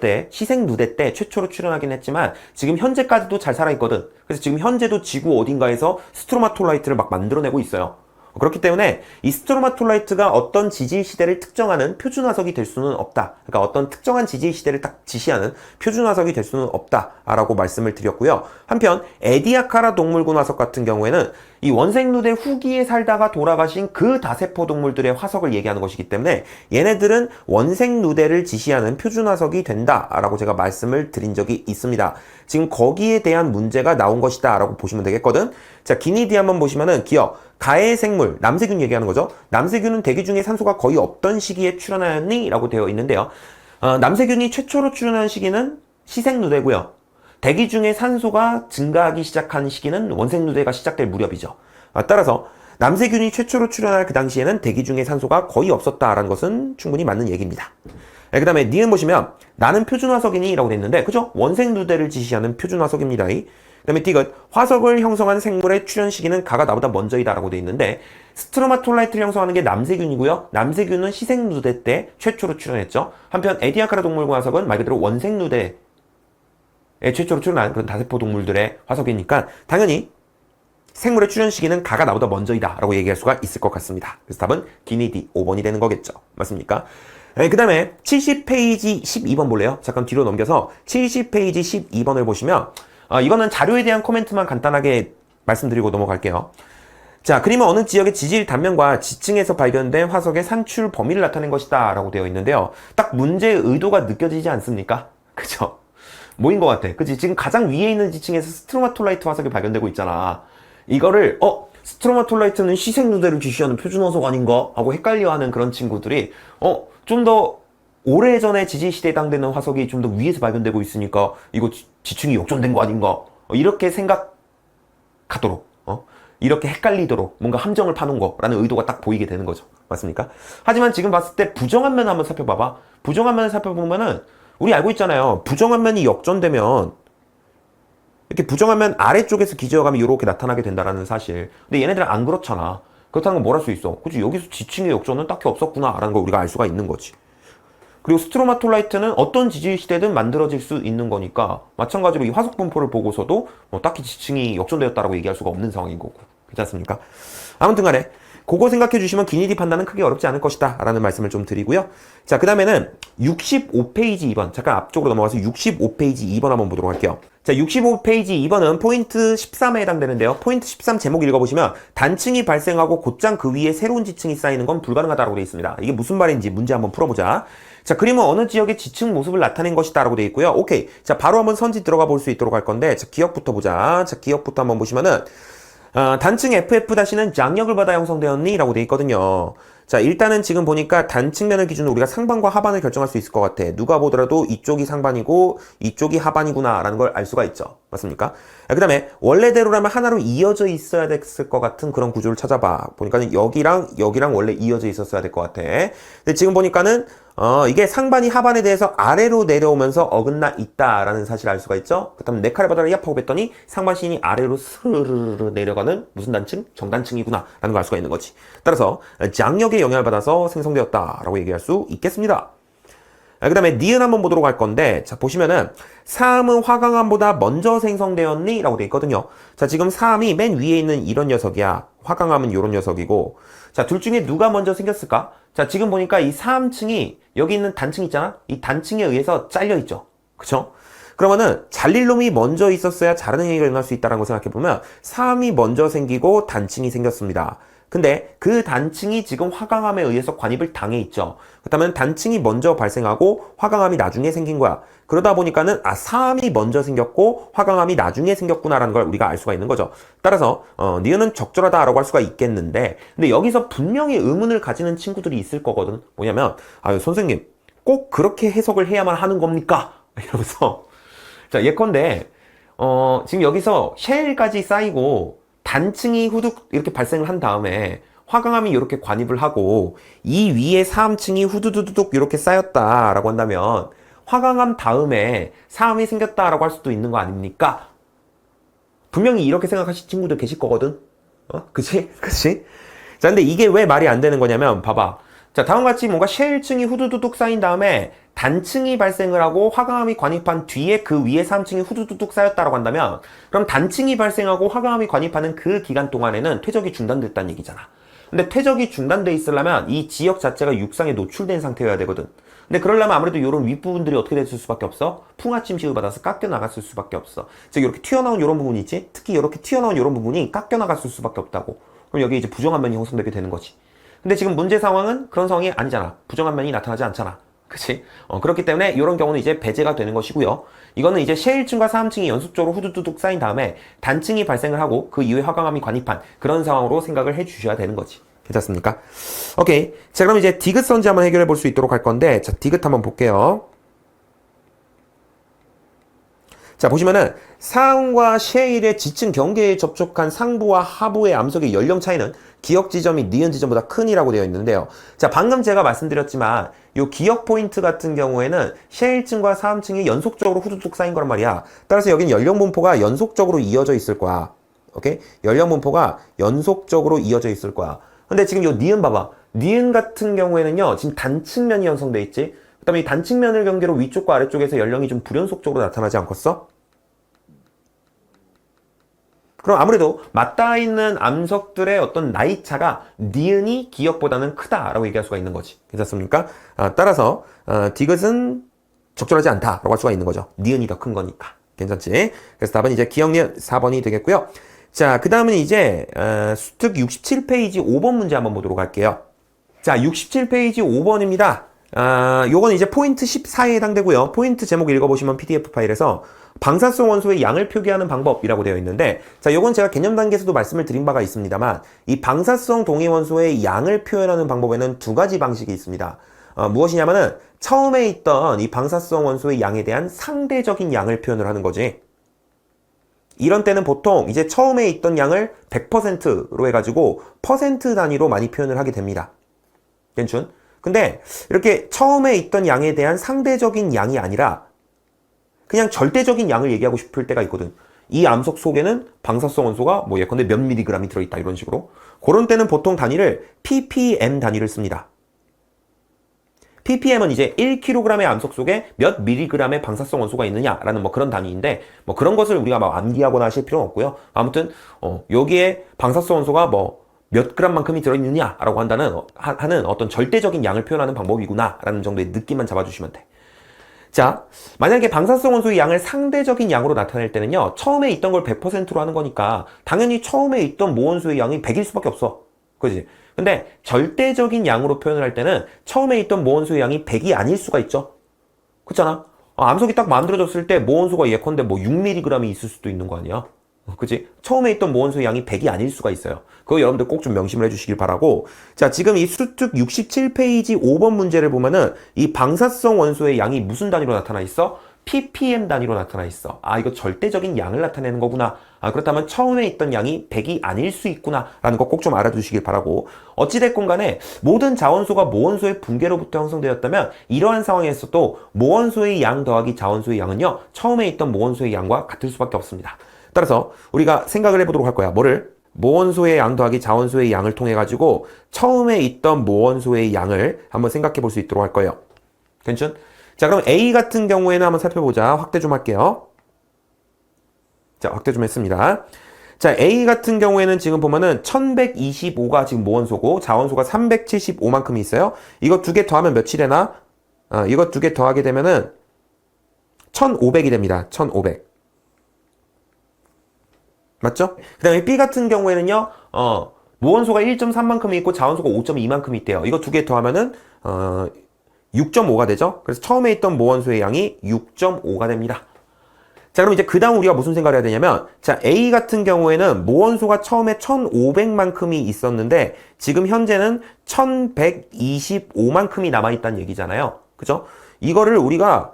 때 최초로 출현하긴 했지만 지금 현재까지도 잘 살아있거든. 그래서 지금 현재도 지구 어딘가에서 스트로마톨라이트를 막 만들어내고 있어요. 그렇기 때문에 이 스트로마톨라이트가 어떤 지질 시대를 특정하는 표준 화석이 될 수는 없다. 그러니까 어떤 특정한 지질 시대를 딱 지시하는 표준 화석이 될 수는 없다라고 말씀을 드렸고요. 한편 에디아카라 동물군 화석 같은 경우에는 이 원생누대 후기에 살다가 돌아가신 그 다세포 동물들의 화석을 얘기하는 것이기 때문에 얘네들은 원생누대를 지시하는 표준 화석이 된다라고 제가 말씀을 드린 적이 있습니다. 지금 거기에 대한 문제가 나온 것이다 라고 보시면 되겠거든. 자, 기니디 한번 보시면은 기억 가해 생물, 남세균 얘기하는 거죠. 남세균은 대기 중에 산소가 거의 없던 시기에 출현하였니? 라고 되어 있는데요. 남세균이 최초로 출현한 시기는 시생누대고요. 대기 중에 산소가 증가하기 시작한 시기는 원생누대가 시작될 무렵이죠. 따라서 남세균이 최초로 출현할 그 당시에는 대기 중에 산소가 거의 없었다라는 것은 충분히 맞는 얘기입니다. 그 다음에 니은 보시면 나는 표준화석이니? 라고 됐는데 그죠? 원생누대를 지시하는 표준화석입니다. 그 다음에 디귿 화석을 형성한 생물의 출현 시기는 가가 나보다 먼저이다 라고 되어 있는데 스트로마톨라이트를 형성하는 게 남세균이고요. 남세균은 시생누대 때 최초로 출현했죠. 한편 에디아카라 동물군 화석은 말 그대로 원생누대 최초로 출현한 그런 다세포 동물들의 화석이니까 당연히 생물의 출현 시기는 가가 나보다 먼저이다 라고 얘기할 수가 있을 것 같습니다. 그래서 답은 기니디 5번이 되는 거겠죠. 맞습니까? 그 다음에 70페이지 12번 볼래요? 잠깐 뒤로 넘겨서 70페이지 12번을 보시면 이거는 자료에 대한 코멘트만 간단하게 말씀드리고 넘어갈게요. 자, 그림은 어느 지역의 지질 단면과 지층에서 발견된 화석의 산출 범위를 나타낸 것이다 라고 되어 있는데요. 딱 문제의 의도가 느껴지지 않습니까? 그죠? 뭐인 것 같아. 그치? 지금 가장 위에 있는 지층에서 스트로마톨라이트 화석이 발견되고 있잖아. 이거를 스트로마톨라이트는 시생누대를 지시하는 표준화석 아닌가? 하고 헷갈려하는 그런 친구들이 좀 더 오래전에 지질시대에 해당되는 화석이 좀 더 위에서 발견되고 있으니까 이거 지층이 역전된 거 아닌가? 이렇게 생각하도록 이렇게 헷갈리도록 뭔가 함정을 파놓은 거라는 의도가 딱 보이게 되는 거죠. 맞습니까? 하지만 지금 봤을 때 부정한 면을 한번 살펴봐봐. 부정한 면을 살펴보면은 우리 알고 있잖아요. 부정한 면이 역전되면 이렇게 부정한 면 아래쪽에서 기저감이 이렇게 나타나게 된다라는 사실. 근데 얘네들은 안 그렇잖아. 그렇다는 건 뭘 할 수 있어? 그치? 여기서 지층의 역전은 딱히 없었구나 라는 걸 우리가 알 수가 있는 거지. 그리고 스트로마톨라이트는 어떤 지질 시대든 만들어질 수 있는 거니까 마찬가지로 이 화석 분포를 보고서도 딱히 지층이 역전되었다라고 얘기할 수가 없는 상황인 거고. 그렇지 않습니까? 아무튼 간에 그거 생각해 주시면 기니디 판단은 크게 어렵지 않을 것이다 라는 말씀을 좀 드리고요. 자, 그 다음에는 65페이지 2번, 잠깐 앞쪽으로 넘어가서 65페이지 2번 한번 보도록 할게요. 자, 65페이지 2번은 포인트 13에 해당되는데요. 포인트 13 제목 읽어보시면 단층이 발생하고 곧장 그 위에 새로운 지층이 쌓이는 건 불가능하다고 되어 있습니다. 이게 무슨 말인지 문제 한번 풀어보자. 자, 그림은 어느 지역의 지층 모습을 나타낸 것이다 라고 되어 있고요. 오케이. 자, 바로 한번 선지 들어가 볼 수 있도록 할 건데, 자, 기억부터 보자. 자, 기억부터 한번 보시면은 단층 FF-는 장력을 받아 형성되었니? 라고 되어 있거든요. 자, 일단은 지금 보니까 단층면을 기준으로 우리가 상반과 하반을 결정할 수 있을 것 같아. 누가 보더라도 이쪽이 상반이고 이쪽이 하반이구나 라는 걸 알 수가 있죠. 맞습니까? 그 다음에 원래대로라면 하나로 이어져 있어야 됐을 것 같은 그런 구조를 찾아봐. 보니까는 여기랑 원래 이어져 있었어야 될 것 같아. 근데 지금 보니까는 이게 상반이 하반에 대해서 아래로 내려오면서 어긋나 있다라는 사실을 알 수가 있죠. 그 다음에 네 칼을 받아라 얍하고 뺐더니 상반신이 아래로 스르르 내려가는 무슨 단층? 정단층이구나 라는 걸 알 수가 있는 거지. 따라서 장력의 영향을 받아서 생성되었다라고 얘기할 수 있겠습니다. 그 다음에 니은 한번 보도록 할 건데, 자, 보시면은 사음은 화강암보다 먼저 생성되었니? 라고 되어 있거든요. 자, 지금 사음이 맨 위에 있는 이런 녀석이야. 화강암은 이런 녀석이고, 자, 둘 중에 누가 먼저 생겼을까? 자, 지금 보니까 이 사음층이 여기 있는 단층 있잖아? 이 단층에 의해서 잘려있죠. 그쵸? 그러면은 잘릴 놈이 먼저 있었어야 자르는 얘기가 일어날 수 있다는 걸 생각해보면 사음이 먼저 생기고 단층이 생겼습니다. 근데 그 단층이 지금 화강암에 의해서 관입을 당해 있죠. 그렇다면 단층이 먼저 발생하고 화강암이 나중에 생긴 거야. 그러다 보니까는 사암이 먼저 생겼고 화강암이 나중에 생겼구나라는 걸 우리가 알 수가 있는 거죠. 따라서 니은은 적절하다라고 할 수가 있겠는데, 근데 여기서 분명히 의문을 가지는 친구들이 있을 거거든. 뭐냐면 선생님 꼭 그렇게 해석을 해야만 하는 겁니까? 이러면서 자, 예컨대 지금 여기서 쉘까지 쌓이고 단층이 후둑 이렇게 발생을 한 다음에 화강암이 이렇게 관입을 하고 이 위에 사암층이 후두두둑 이렇게 쌓였다라고 한다면 화강암 다음에 사암이 생겼다라고 할 수도 있는 거 아닙니까? 분명히 이렇게 생각하실 친구들 계실 거거든. 그치? 자, 근데 이게 왜 말이 안 되는 거냐면 봐봐. 자, 다음과 같이 뭔가 쉘층이 후두두둑 쌓인 다음에 단층이 발생을 하고 화강암이 관입한 뒤에 그 위에 사암층이 후두두둑 쌓였다라고 한다면 그럼 단층이 발생하고 화강암이 관입하는 그 기간 동안에는 퇴적이 중단됐다는 얘기잖아. 근데 퇴적이 중단돼 있으려면 이 지역 자체가 육상에 노출된 상태여야 되거든. 근데 그러려면 아무래도 이런 윗부분들이 어떻게 됐을 수밖에 없어? 풍화침식을 받아서 깎여 나갔을 수밖에 없어. 즉 이렇게 튀어나온 이런 부분이 있지? 특히 이렇게 튀어나온 이런 부분이 깎여 나갔을 수밖에 없다고. 그럼 여기에 이제 부정한 면이 형성되게 되는 거지. 근데 지금 문제 상황은 그런 상황이 아니잖아. 부정한 면이 나타나지 않잖아. 그치? 그렇기 때문에 이런 경우는 이제 배제가 되는 것이고요. 이거는 이제 셰일층과 사암층이 연속적으로 후두두둑 쌓인 다음에 단층이 발생을 하고 그 이후에 화강암이 관입한 그런 상황으로 생각을 해 주셔야 되는 거지. 괜찮습니까? 오케이. 자, 그럼 이제 디귿 선지 한번 해결해 볼 수 있도록 할 건데, 자, 디귿 한번 볼게요. 자, 보시면은 사음과 셰일의 지층 경계에 접촉한 상부와 하부의 암석의 연령 차이는 기역 지점이 니은 지점보다 큰이라고 되어 있는데요. 자, 방금 제가 말씀드렸지만 요 기역 포인트 같은 경우에는 셰일층과 사암층이 연속적으로 후두둑 쌓인 거란 말이야. 따라서 여기는 연령 분포가 연속적으로 이어져 있을 거야. 오케이? 연령 분포가 연속적으로 이어져 있을 거야. 근데 지금 요 니은 봐봐. 니은 같은 경우에는요, 지금 단층면이 형성돼 있지? 그 다음에 이 단층면을 경계로 위쪽과 아래쪽에서 연령이 좀 불연속적으로 나타나지 않겠어? 그럼 아무래도 맞닿아 있는 암석들의 어떤 나이차가 니은이 기역보다는 크다라고 얘기할 수가 있는 거지. 괜찮습니까? 따라서 디귿은 적절하지 않다라고 할 수가 있는 거죠. 니은이 더 큰 거니까. 괜찮지? 그래서 답은 이제 기역 니은 4번이 되겠고요. 자, 그 다음은 이제 수특 67페이지 5번 문제 한번 보도록 할게요. 자, 67페이지 5번입니다. 요건 이제 포인트 14에 해당되고요. 포인트 제목 읽어보시면 PDF 파일에서 방사성 원소의 양을 표기하는 방법이라고 되어 있는데, 자, 요건 제가 개념 단계에서도 말씀을 드린 바가 있습니다만, 이 방사성 동위 원소의 양을 표현하는 방법에는 두 가지 방식이 있습니다. 무엇이냐면은 처음에 있던 이 방사성 원소의 양에 대한 상대적인 양을 표현을 하는 거지. 이런 때는 보통 이제 처음에 있던 양을 100%로 해가지고 퍼센트 단위로 많이 표현을 하게 됩니다. 괜춘? 근데 이렇게 처음에 있던 양에 대한 상대적인 양이 아니라 그냥 절대적인 양을 얘기하고 싶을 때가 있거든. 이 암석 속에는 방사성 원소가 뭐 예컨대 몇 미리그램이 들어있다 이런 식으로. 그런 때는 보통 단위를 ppm 단위를 씁니다. ppm은 이제 1kg의 암석 속에 몇 미리그램의 방사성 원소가 있느냐라는 뭐 그런 단위인데, 뭐 그런 것을 우리가 막 암기하거나 하실 필요는 없고요. 아무튼 여기에 방사성 원소가 뭐 몇 그램만큼이 들어있느냐라고 하는 어떤 절대적인 양을 표현하는 방법이구나라는 정도의 느낌만 잡아주시면 돼. 자, 만약에 방사성 원소의 양을 상대적인 양으로 나타낼 때는요, 처음에 있던 걸 100%로 하는 거니까 당연히 처음에 있던 모원소의 양이 100일 수밖에 없어. 그지? 근데 절대적인 양으로 표현을 할 때는 처음에 있던 모원소의 양이 100이 아닐 수가 있죠. 그렇잖아? 암석이 딱 만들어졌을 때 모원소가 예컨대 뭐 6mg이 있을 수도 있는 거 아니야? 그치? 처음에 있던 모원소의 양이 100이 아닐 수가 있어요. 그거 여러분들 꼭 좀 명심을 해주시길 바라고. 자, 지금 이 수특 67페이지 5번 문제를 보면은 이 방사성 원소의 양이 무슨 단위로 나타나 있어? ppm 단위로 나타나 있어. 이거 절대적인 양을 나타내는 거구나. 그렇다면 처음에 있던 양이 100이 아닐 수 있구나 라는 거 꼭 좀 알아두시길 바라고. 어찌됐건 간에 모든 자원소가 모원소의 붕괴로부터 형성되었다면 이러한 상황에서도 모원소의 양 더하기 자원소의 양은요, 처음에 있던 모원소의 양과 같을 수밖에 없습니다. 따라서 우리가 생각을 해보도록 할 거야. 뭐를? 모원소의 양 더하기 자원소의 양을 통해 가지고 처음에 있던 모원소의 양을 한번 생각해 볼 수 있도록 할 거예요. 괜찮? 자, 그럼 A 같은 경우에는 한번 살펴보자. 확대 좀 할게요. 자, 확대 좀 했습니다. 자, A 같은 경우에는 지금 보면은 1125가 지금 모원소고 자원소가 375만큼이 있어요. 이거 두 개 더하면 몇이 되나? 이거 두 개 더하게 되면은 1500이 됩니다. 1500. 맞죠? 그 다음에 B 같은 경우에는요, 모원소가 1.3만큼이 있고 자원소가 5.2만큼이 있대요. 이거 두 개 더하면은, 6.5가 되죠? 그래서 처음에 있던 모원소의 양이 6.5가 됩니다. 자, 그럼 이제 그 다음 우리가 무슨 생각을 해야 되냐면, 자, A 같은 경우에는 모원소가 처음에 1,500만큼이 있었는데, 지금 현재는 1,125만큼이 남아있다는 얘기잖아요. 그죠? 이거를 우리가,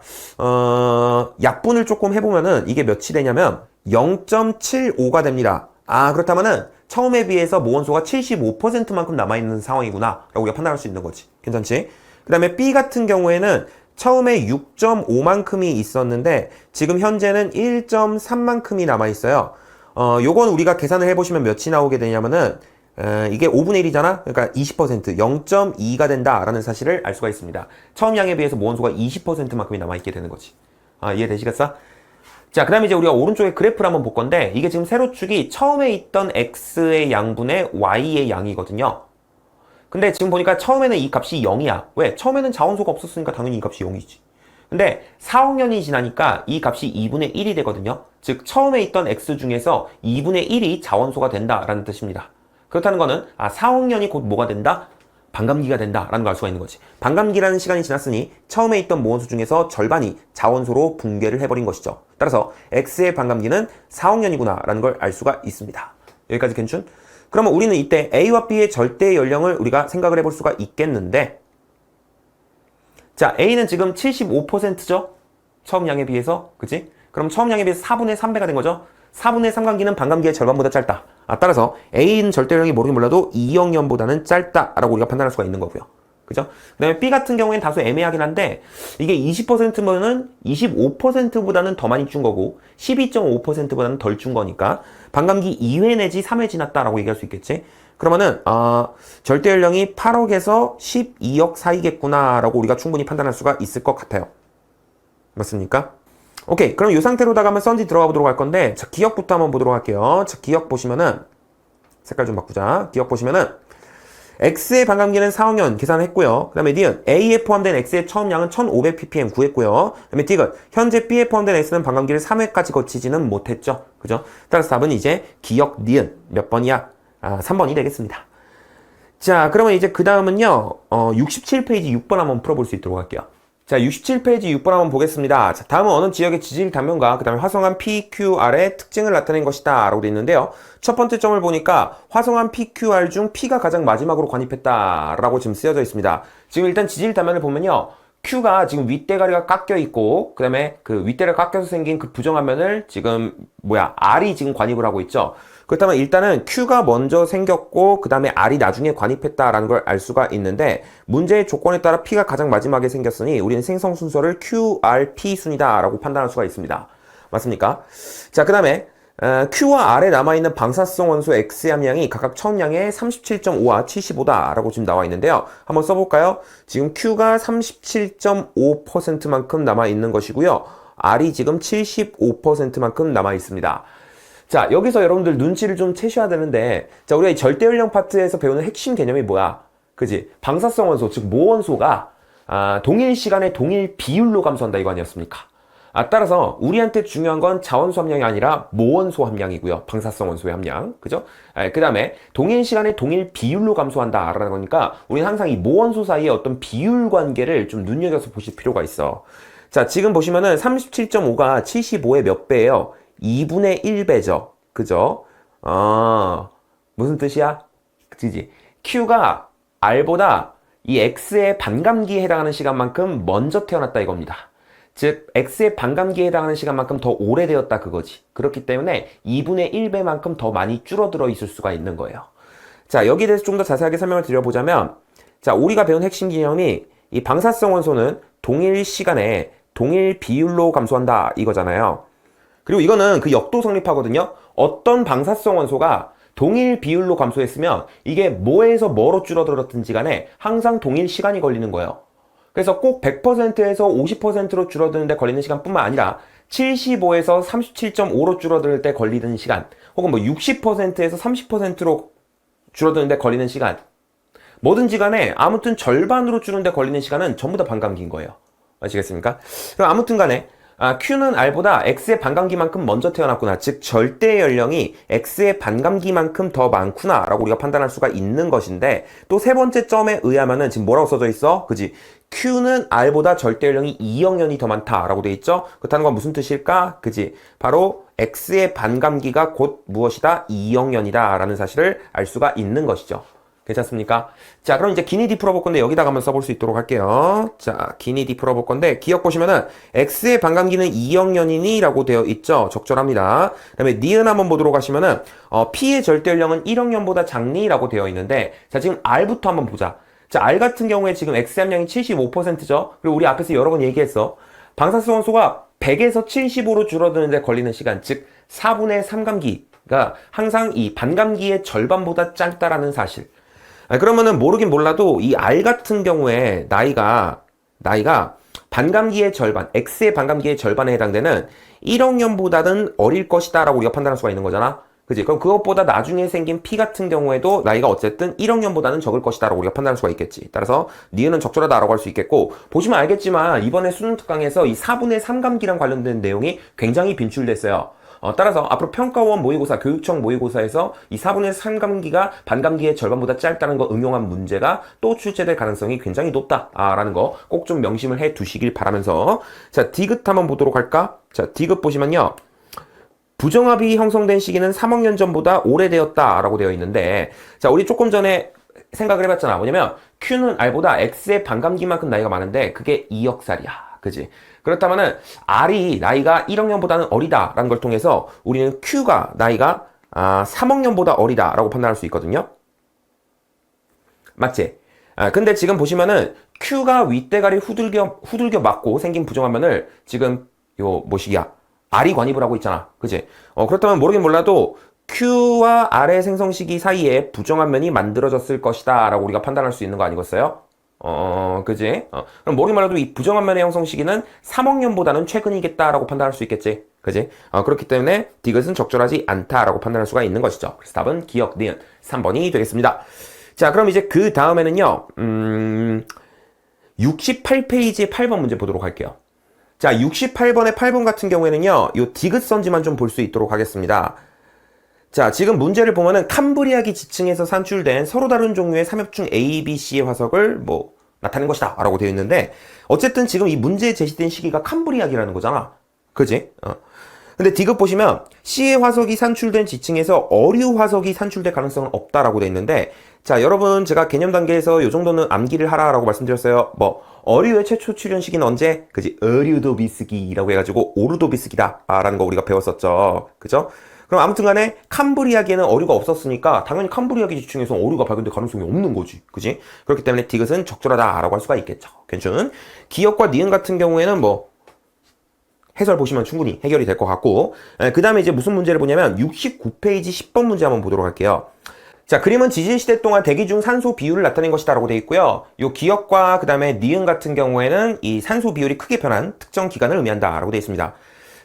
약분을 조금 해보면은 이게 몇이 되냐면, 0.75가 됩니다. 그렇다면은 처음에 비해서 모원소가 75%만큼 남아있는 상황이구나 라고 우리가 판단할 수 있는 거지. 괜찮지? 그 다음에 B 같은 경우에는 처음에 6.5만큼이 있었는데 지금 현재는 1.3만큼이 남아있어요. 요건 우리가 계산을 해보시면 몇이 나오게 되냐면은 이게 5분의 1이잖아? 그러니까 20%, 0.2가 된다라는 사실을 알 수가 있습니다. 처음 양에 비해서 모원소가 20%만큼이 남아있게 되는 거지. 이해되시겠어? 자, 그 다음에 이제 우리가 오른쪽에 그래프를 한번 볼 건데 이게 지금 세로축이 처음에 있던 x의 양분의 y의 양이거든요. 근데 지금 보니까 처음에는 이 값이 0이야. 왜? 처음에는 자원소가 없었으니까 당연히 이 값이 0이지. 근데 4억 년이 지나니까 이 값이 2분의 1이 되거든요. 즉 처음에 있던 x 중에서 2분의 1이 자원소가 된다라는 뜻입니다. 그렇다는 거는 4억 년이 곧 뭐가 된다? 반감기가 된다라는 걸 알 수가 있는 거지. 반감기라는 시간이 지났으니 처음에 있던 모원소 중에서 절반이 자원소로 붕괴를 해버린 것이죠. 따라서 X의 반감기는 4억 년이구나 라는 걸 알 수가 있습니다. 여기까지 괜찮? 그러면 우리는 이때 A와 B의 절대 연령을 우리가 생각을 해볼 수가 있겠는데, 자, A는 지금 75%죠? 처음 양에 비해서. 그치? 그럼 처음 양에 비해서 4분의 3배가 된 거죠? 4분의 3감기는 반감기의 절반보다 짧다. 따라서 A는 절대량이 모르긴 몰라도 2억 년보다는 짧다라고 우리가 판단할 수가 있는 거고요. 그죠? 그 다음에 B 같은 경우에는 다소 애매하긴 한데 이게 20%면은 25%보다는 더 많이 준 거고 12.5%보다는 덜 준 거니까 반감기 2회 내지 3회 지났다라고 얘기할 수 있겠지? 그러면은 절대 연령이 8억에서 12억 사이겠구나 라고 우리가 충분히 판단할 수가 있을 것 같아요. 맞습니까? 오케이, 그럼 이 상태로다가 한번 썬지 들어가 보도록 할 건데, 자, 기억부터 한번 보도록 할게요. 자, 기억 보시면은, 색깔 좀 바꾸자. 기억 보시면은, X의 반감기는 4억 년 계산했고요. 그 다음에 D은 A에 포함된 X의 처음 양은 1500ppm 구했고요. 그 다음에 D는 현재 B에 포함된 X는 반감기를 3회까지 거치지는 못했죠. 그죠? 따라서 답은 이제 기억 니은 몇 번이야? 3번이 되겠습니다. 자, 그러면 이제 그 다음은요, 67페이지 6번 한번 풀어볼 수 있도록 할게요. 자, 67페이지 6번 한번 보겠습니다. 자, 다음은 어느 지역의 지질 단면과 그 다음에 화성암 PQR의 특징을 나타낸 것이다 라고 되어 있는데요. 첫 번째 점을 보니까 화성암 PQR 중 P가 가장 마지막으로 관입했다 라고 지금 쓰여져 있습니다. 지금 일단 지질 단면을 보면요, Q가 지금 윗대가리가 깎여 있고 그 다음에 그 윗대가 깎여서 생긴 그 부정화면을 지금 R이 지금 관입을 하고 있죠. 그렇다면 일단은 Q가 먼저 생겼고 그 다음에 R이 나중에 관입했다라는 걸 알 수가 있는데, 문제의 조건에 따라 P가 가장 마지막에 생겼으니 우리는 생성 순서를 QRP 순이다 라고 판단할 수가 있습니다. 맞습니까? 자, 그 다음에 Q와 R에 남아있는 방사성 원소 X의 함량이 각각 처음 양의 37.5와 75다 라고 지금 나와 있는데요. 한번 써볼까요? 지금 Q가 37.5%만큼 남아있는 것이고요. R이 지금 75%만큼 남아있습니다. 자, 여기서 여러분들 눈치를 좀 채셔야 되는데, 자, 우리가 이 절대연령 파트에서 배우는 핵심 개념이 뭐야? 그지? 방사성 원소, 즉 모원소가 동일 시간에 동일 비율로 감소한다 이거 아니었습니까? 따라서 우리한테 중요한 건 자원소 함량이 아니라 모원소 함량이고요. 방사성 원소의 함량. 그죠? 그 다음에 동일 시간에 동일 비율로 감소한다라는 거니까 우리는 항상 이 모원소 사이의 어떤 비율 관계를 좀 눈여겨서 보실 필요가 있어. 자, 지금 보시면은 37.5가 75의 몇 배예요? 2분의 1배죠. 그죠? 무슨 뜻이야? 그지? Q가 R보다 이 X의 반감기에 해당하는 시간만큼 먼저 태어났다 이겁니다. 즉 X의 반감기에 해당하는 시간만큼 더 오래되었다 그거지. 그렇기 때문에 2분의 1배만큼 더 많이 줄어들어 있을 수가 있는 거예요. 자, 여기에 대해서 좀 더 자세하게 설명을 드려보자면, 자, 우리가 배운 핵심 개념이 이 방사성 원소는 동일 시간에 동일 비율로 감소한다 이거잖아요. 그리고 이거는 그 역도 성립하거든요. 어떤 방사성 원소가 동일 비율로 감소했으면 이게 뭐에서 뭐로 줄어들었든지 간에 항상 동일 시간이 걸리는 거예요. 그래서 꼭 100%에서 50%로 줄어드는 데 걸리는 시간뿐만 아니라 75에서 37.5로 줄어들 때 걸리는 시간, 혹은 뭐 60%에서 30%로 줄어드는 데 걸리는 시간, 뭐든지 간에 아무튼 절반으로 줄는 데 걸리는 시간은 전부 다 반감기인 거예요. 아시겠습니까? 그럼 아무튼 간에 Q는 R보다 X의 반감기만큼 먼저 태어났구나. 즉 절대 연령이 X의 반감기만큼 더 많구나 라고 우리가 판단할 수가 있는 것인데, 또 세 번째 점에 의하면은 지금 뭐라고 써져 있어? 그지? Q는 R보다 절대 연령이 2억 년이 더 많다라고 돼 있죠? 그렇다는 건 무슨 뜻일까? 그지? 바로 X의 반감기가 곧 무엇이다? 2억 년이다 라는 사실을 알 수가 있는 것이죠. 괜찮습니까? 자, 그럼 이제 기니디 풀어볼 건데 여기다가 한번 써볼 수 있도록 할게요. 자, 기니디 풀어볼 건데 기억 보시면은 X의 반감기는 2억 년이니 라고 되어 있죠. 적절합니다. 그 다음에 니은 한번 보도록 하시면은 P의 절대 연령은 1억 년보다 작니? 라고 되어 있는데, 자, 지금 R부터 한번 보자. 자, R 같은 경우에 지금 X 함량이 75%죠. 그리고 우리 앞에서 여러 번 얘기했어. 방사성 원소가 100에서 75로 줄어드는데 걸리는 시간, 즉 4분의 3감기가 항상 이 반감기의 절반보다 짧다라는 사실. 그러면은 모르긴 몰라도 이 R 같은 경우에 나이가 반감기의 절반, X의 반감기의 절반에 해당되는 1억 년보다는 어릴 것이다 라고 우리가 판단할 수가 있는 거잖아. 그지? 그럼 그것보다 나중에 생긴 P 같은 경우에도 나이가 어쨌든 1억 년보다는 적을 것이다 라고 우리가 판단할 수가 있겠지. 따라서 니은은 적절하다 라고 할 수 있겠고, 보시면 알겠지만 이번에 수능 특강에서 이 4분의 3감기랑 관련된 내용이 굉장히 빈출됐어요. 따라서 앞으로 평가원 모의고사, 교육청 모의고사에서 이 4분의 3감기가 반감기의 절반보다 짧다는 거 응용한 문제가 또 출제될 가능성이 굉장히 높다라는 거 꼭 좀 명심을 해 두시길 바라면서, 자, 디귿 한번 보도록 할까? 자, 디귿 보시면요. 부정합이 형성된 시기는 3억 년 전보다 오래되었다라고 되어 있는데, 자, 우리 조금 전에 생각을 해봤잖아. 뭐냐면 Q는 R보다 X의 반감기만큼 나이가 많은데 그게 2억 살이야. 그지? 그렇다면은 R이 나이가 1억 년보다는 어리다라는 걸 통해서 우리는 Q가 나이가 3억 년보다 어리다라고 판단할 수 있거든요. 맞지? 근데 지금 보시면은 Q가 윗대가리 후들겨 맞고 생긴 부정합면을 지금 요 뭐시기야? R이 관입을 하고 있잖아. 그지? 그렇다면 모르긴 몰라도 Q와 R의 생성 시기 사이에 부정합면이 만들어졌을 것이다 라고 우리가 판단할 수 있는 거 아니겠어요? 그지? 그럼 모르긴 몰라도 이 부정합면의 형성 시기는 3억 년보다는 최근이겠다라고 판단할 수 있겠지? 그지? 그렇기 때문에 디귿은 적절하지 않다라고 판단할 수가 있는 것이죠. 그래서 답은 기억, 니은 3번이 되겠습니다. 자, 그럼 이제 그 다음에는요, 68페이지의 8번 문제 보도록 할게요. 자, 68번의 8번 같은 경우에는요, 요 디귿선지만 좀 볼 수 있도록 하겠습니다. 자, 지금 문제를 보면은 캄브리아기 지층에서 산출된 서로 다른 종류의 삼엽충 A, B, C의 화석을 뭐 나타낸 것이다 라고 되어 있는데, 어쨌든 지금 이 문제에 제시된 시기가 캄브리아기라는 거잖아. 그지? 근데 디귿 보시면 C의 화석이 산출된 지층에서 어류 화석이 산출될 가능성은 없다라고 되어 있는데, 자, 여러분 제가 개념 단계에서 요 정도는 암기를 하라라고 말씀드렸어요. 뭐 어류의 최초 출현 시기는 언제? 그지? 어류도비스기라고 해가지고 오르도비스기다 라는 거 우리가 배웠었죠. 그죠? 그럼 아무튼 간에 캄브리아기에는 어류가 없었으니까 당연히 캄브리아기 지층에서 어류가 발견될 가능성이 없는 거지. 그지? 그렇기 때문에 디귿은 적절하다라고 할 수가 있겠죠. 괜찮은? 기역과 니은 같은 경우에는 뭐 해설 보시면 충분히 해결이 될 것 같고, 그 다음에 이제 무슨 문제를 보냐면 69페이지 10번 문제 한번 보도록 할게요. 자, 그림은 지질시대 동안 대기 중 산소 비율을 나타낸 것이다 라고 되어 있고요. 요 기역과 그 다음에 니은 같은 경우에는 이 산소 비율이 크게 변한 특정 기간을 의미한다 라고 되어 있습니다.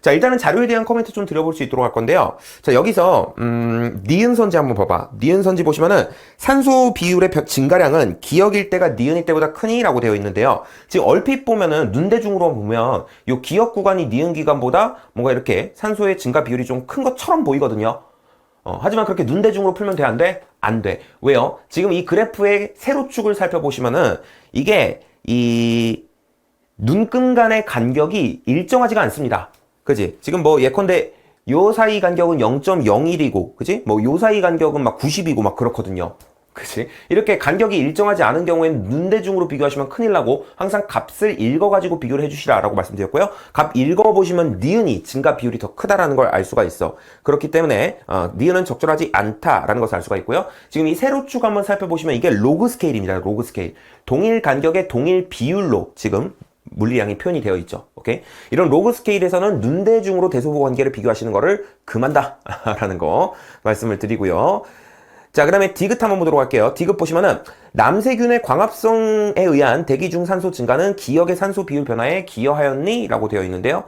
자, 일단은 자료에 대한 코멘트 좀 드려볼 수 있도록 할 건데요. 자, 여기서 니은선지 한번 봐봐. 니은선지 보시면은 산소 비율의 증가량은 기역일 때가 니은일 때보다 크니라고 되어 있는데요. 지금 얼핏 보면은 눈대중으로 보면 요 기역 구간이 니은 기간보다 뭔가 이렇게 산소의 증가 비율이 좀 큰 것처럼 보이거든요. 하지만 그렇게 눈대중으로 풀면 돼, 안 돼? 안 돼. 왜요? 지금 이 그래프의 세로축을 살펴보시면은 이게 이 눈금 간의 간격이 일정하지가 않습니다. 그지? 지금 뭐 예컨대 요 사이 간격은 0.01이고, 그지? 뭐 요 사이 간격은 막 90이고 막 그렇거든요. 그지? 이렇게 간격이 일정하지 않은 경우에는 눈대중으로 비교하시면 큰일 나고 항상 값을 읽어가지고 비교를 해주시라라고 말씀드렸고요. 값 읽어보시면 니은이 증가 비율이 더 크다라는 걸 알 수가 있어. 그렇기 때문에 니은은 적절하지 않다라는 것을 알 수가 있고요. 지금 이 세로축 한번 살펴보시면 이게 로그 스케일입니다. 로그 스케일. 동일 간격의 동일 비율로 지금 물리량이 표현이 되어 있죠. 오케이? 이런 로그 스케일에서는 눈대중으로 대소부 관계를 비교하시는 거를 금한다 라는 거 말씀을 드리고요. 자, 그 다음에 디귿 한번 보도록 할게요. 디귿 보시면은 남세균의 광합성에 의한 대기 중 산소 증가는 기역의 산소 비율 변화에 기여하였니? 라고 되어 있는데요.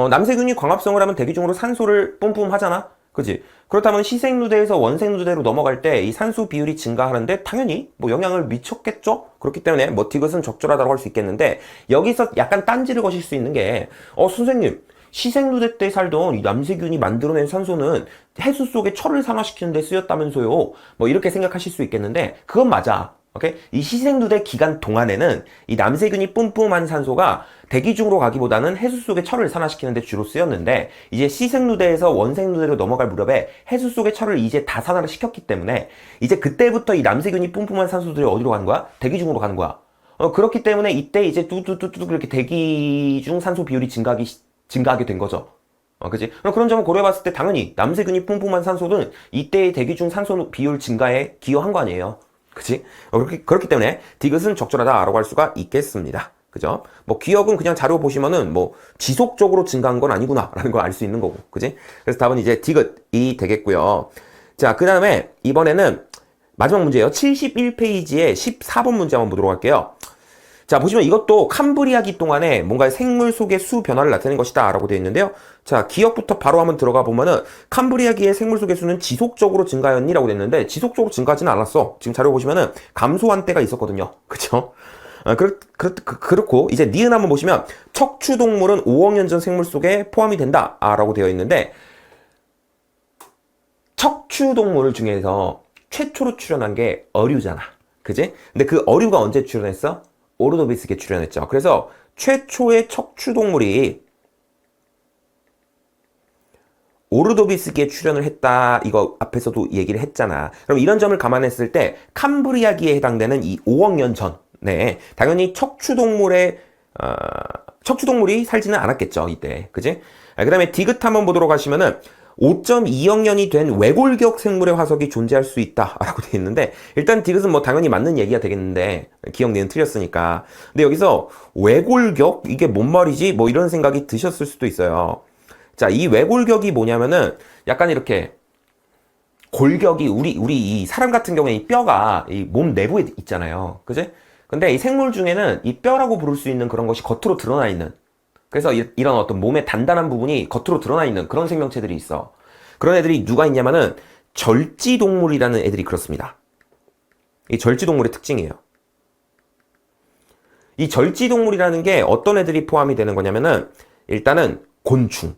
남세균이 광합성을 하면 대기 중으로 산소를 뿜뿜 하잖아. 그치? 그렇다면 시생누대에서 원생누대로 넘어갈 때 이 산소 비율이 증가하는데 당연히 뭐 영향을 미쳤겠죠? 그렇기 때문에 뭐 디귿은 적절하다고 할 수 있겠는데 여기서 약간 딴지를 거실 수 있는 게 선생님 시생누대 때 살던 이 남세균이 만들어낸 산소는 해수 속에 철을 산화시키는 데 쓰였다면서요. 뭐 이렇게 생각하실 수 있겠는데 그건 맞아. 오케이? 이 시생누대 기간 동안에는 이 남세균이 뿜뿜한 산소가 대기 중으로 가기보다는 해수 속에 철을 산화시키는 데 주로 쓰였는데 이제 시생누대에서 원생누대로 넘어갈 무렵에 해수 속의 철을 이제 다 산화를 시켰기 때문에 이제 그때부터 이 남세균이 뿜뿜한 산소들이 어디로 가는 거야? 대기 중으로 가는 거야. 그렇기 때문에 이때 이제 뚜뚜뚜뚜 그렇게 대기 중 산소 비율이 증가하게 된 거죠. 그치? 그런 점을 고려해봤을 때 당연히 남세균이 뿜뿜한 산소는 이때의 대기 중 산소 비율 증가에 기여한 거 아니에요. 그치? 그렇기 때문에 디귿은 적절하다라고 할 수가 있겠습니다. 그죠? 뭐 기역은 그냥 자료 보시면은 뭐 지속적으로 증가한 건 아니구나 라는 걸 알 수 있는 거고. 그치? 그래서 답은 이제 디귿이 되겠고요. 자, 그 다음에 이번에는 마지막 문제예요. 71페이지에 14번 문제 한번 보도록 할게요. 자, 보시면 이것도 캄브리아기 동안에 뭔가 생물 속의 수 변화를 나타낸 것이다 라고 되어 있는데요. 자, 기억부터 바로 한번 들어가 보면은 캄브리아기의 생물 속의 수는 지속적으로 증가했니? 라고 됐는데 지속적으로 증가하지는 않았어. 지금 자료 보시면은 감소한 때가 있었거든요. 그쵸? 그렇고 이제 니은 한번 보시면 척추동물은 5억 년 전 생물 속에 포함이 된다 라고 되어 있는데 척추동물 중에서 최초로 출현한 게 어류잖아. 그지? 근데 그 어류가 언제 출현했어? 오르도비스크에 출현했죠. 그래서 최초의 척추동물이 오르도비스크에 출현을 했다. 이거 앞에서도 얘기를 했잖아. 그럼 이런 점을 감안했을 때 캄브리아기에 해당되는 이 5억 년 전에 당연히 척추동물이 살지는 않았겠죠. 이때. 그지? 그 다음에 디귿 한번 보도록 하시면은 5.2억 년이 된 외골격 생물의 화석이 존재할 수 있다라고 되어 있는데 일단 디귿은 뭐 당연히 맞는 얘기가 되겠는데 기억 니은 틀렸으니까. 근데 여기서 외골격 이게 뭔 말이지? 뭐 이런 생각이 드셨을 수도 있어요. 자, 이 외골격이 뭐냐면은 약간 이렇게 골격이 우리 이 사람 같은 경우에 이 뼈가 이 몸 내부에 있잖아요. 그지? 근데 이 생물 중에는 이 뼈라고 부를 수 있는 그런 것이 겉으로 드러나 있는 그래서 이런 어떤 몸의 단단한 부분이 겉으로 드러나 있는 그런 생명체들이 있어. 그런 애들이 누가 있냐면은 절지동물이라는 애들이 그렇습니다. 이 절지동물의 특징이에요. 이 절지동물이라는 게 어떤 애들이 포함이 되는 거냐면은 일단은 곤충.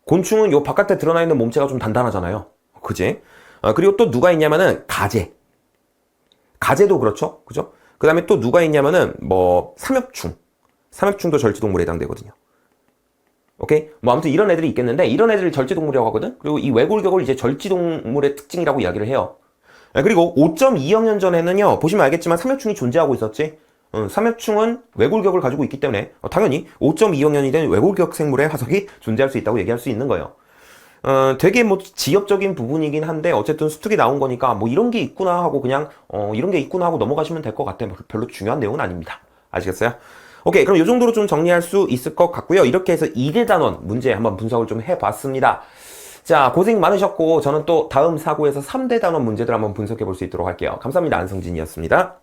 곤충은 요 바깥에 드러나 있는 몸체가 좀 단단하잖아요. 그지? 그리고 또 누가 있냐면은 가재. 가재도 그렇죠. 그죠? 그 다음에 또 누가 있냐면은 뭐 삼엽충. 삼엽충도 절지동물에 해당되거든요. 오케이? 뭐 아무튼 이런 애들이 있겠는데 이런 애들을 절지동물이라고 하거든? 그리고 이 외골격을 이제 절지동물의 특징이라고 이야기를 해요. 그리고 5.2억 년 전에는요, 보시면 알겠지만 삼엽충이 존재하고 있었지? 삼엽충은 외골격을 가지고 있기 때문에 당연히 5.2억 년이 된 외골격 생물의 화석이 존재할 수 있다고 얘기할 수 있는 거예요. 되게 뭐 지엽적인 부분이긴 한데 어쨌든 수특이 나온 거니까 뭐 이런 게 있구나 하고 그냥 이런 게 있구나 하고 넘어가시면 될 것 같아요. 별로 중요한 내용은 아닙니다. 아시겠어요? 오케이, 그럼 이 정도로 좀 정리할 수 있을 것 같고요. 이렇게 해서 2대 단원 문제 한번 분석을 좀 해봤습니다. 자, 고생 많으셨고 저는 또 다음 사고에서 3대 단원 문제들 한번 분석해 볼 수 있도록 할게요. 감사합니다. 안성진이었습니다.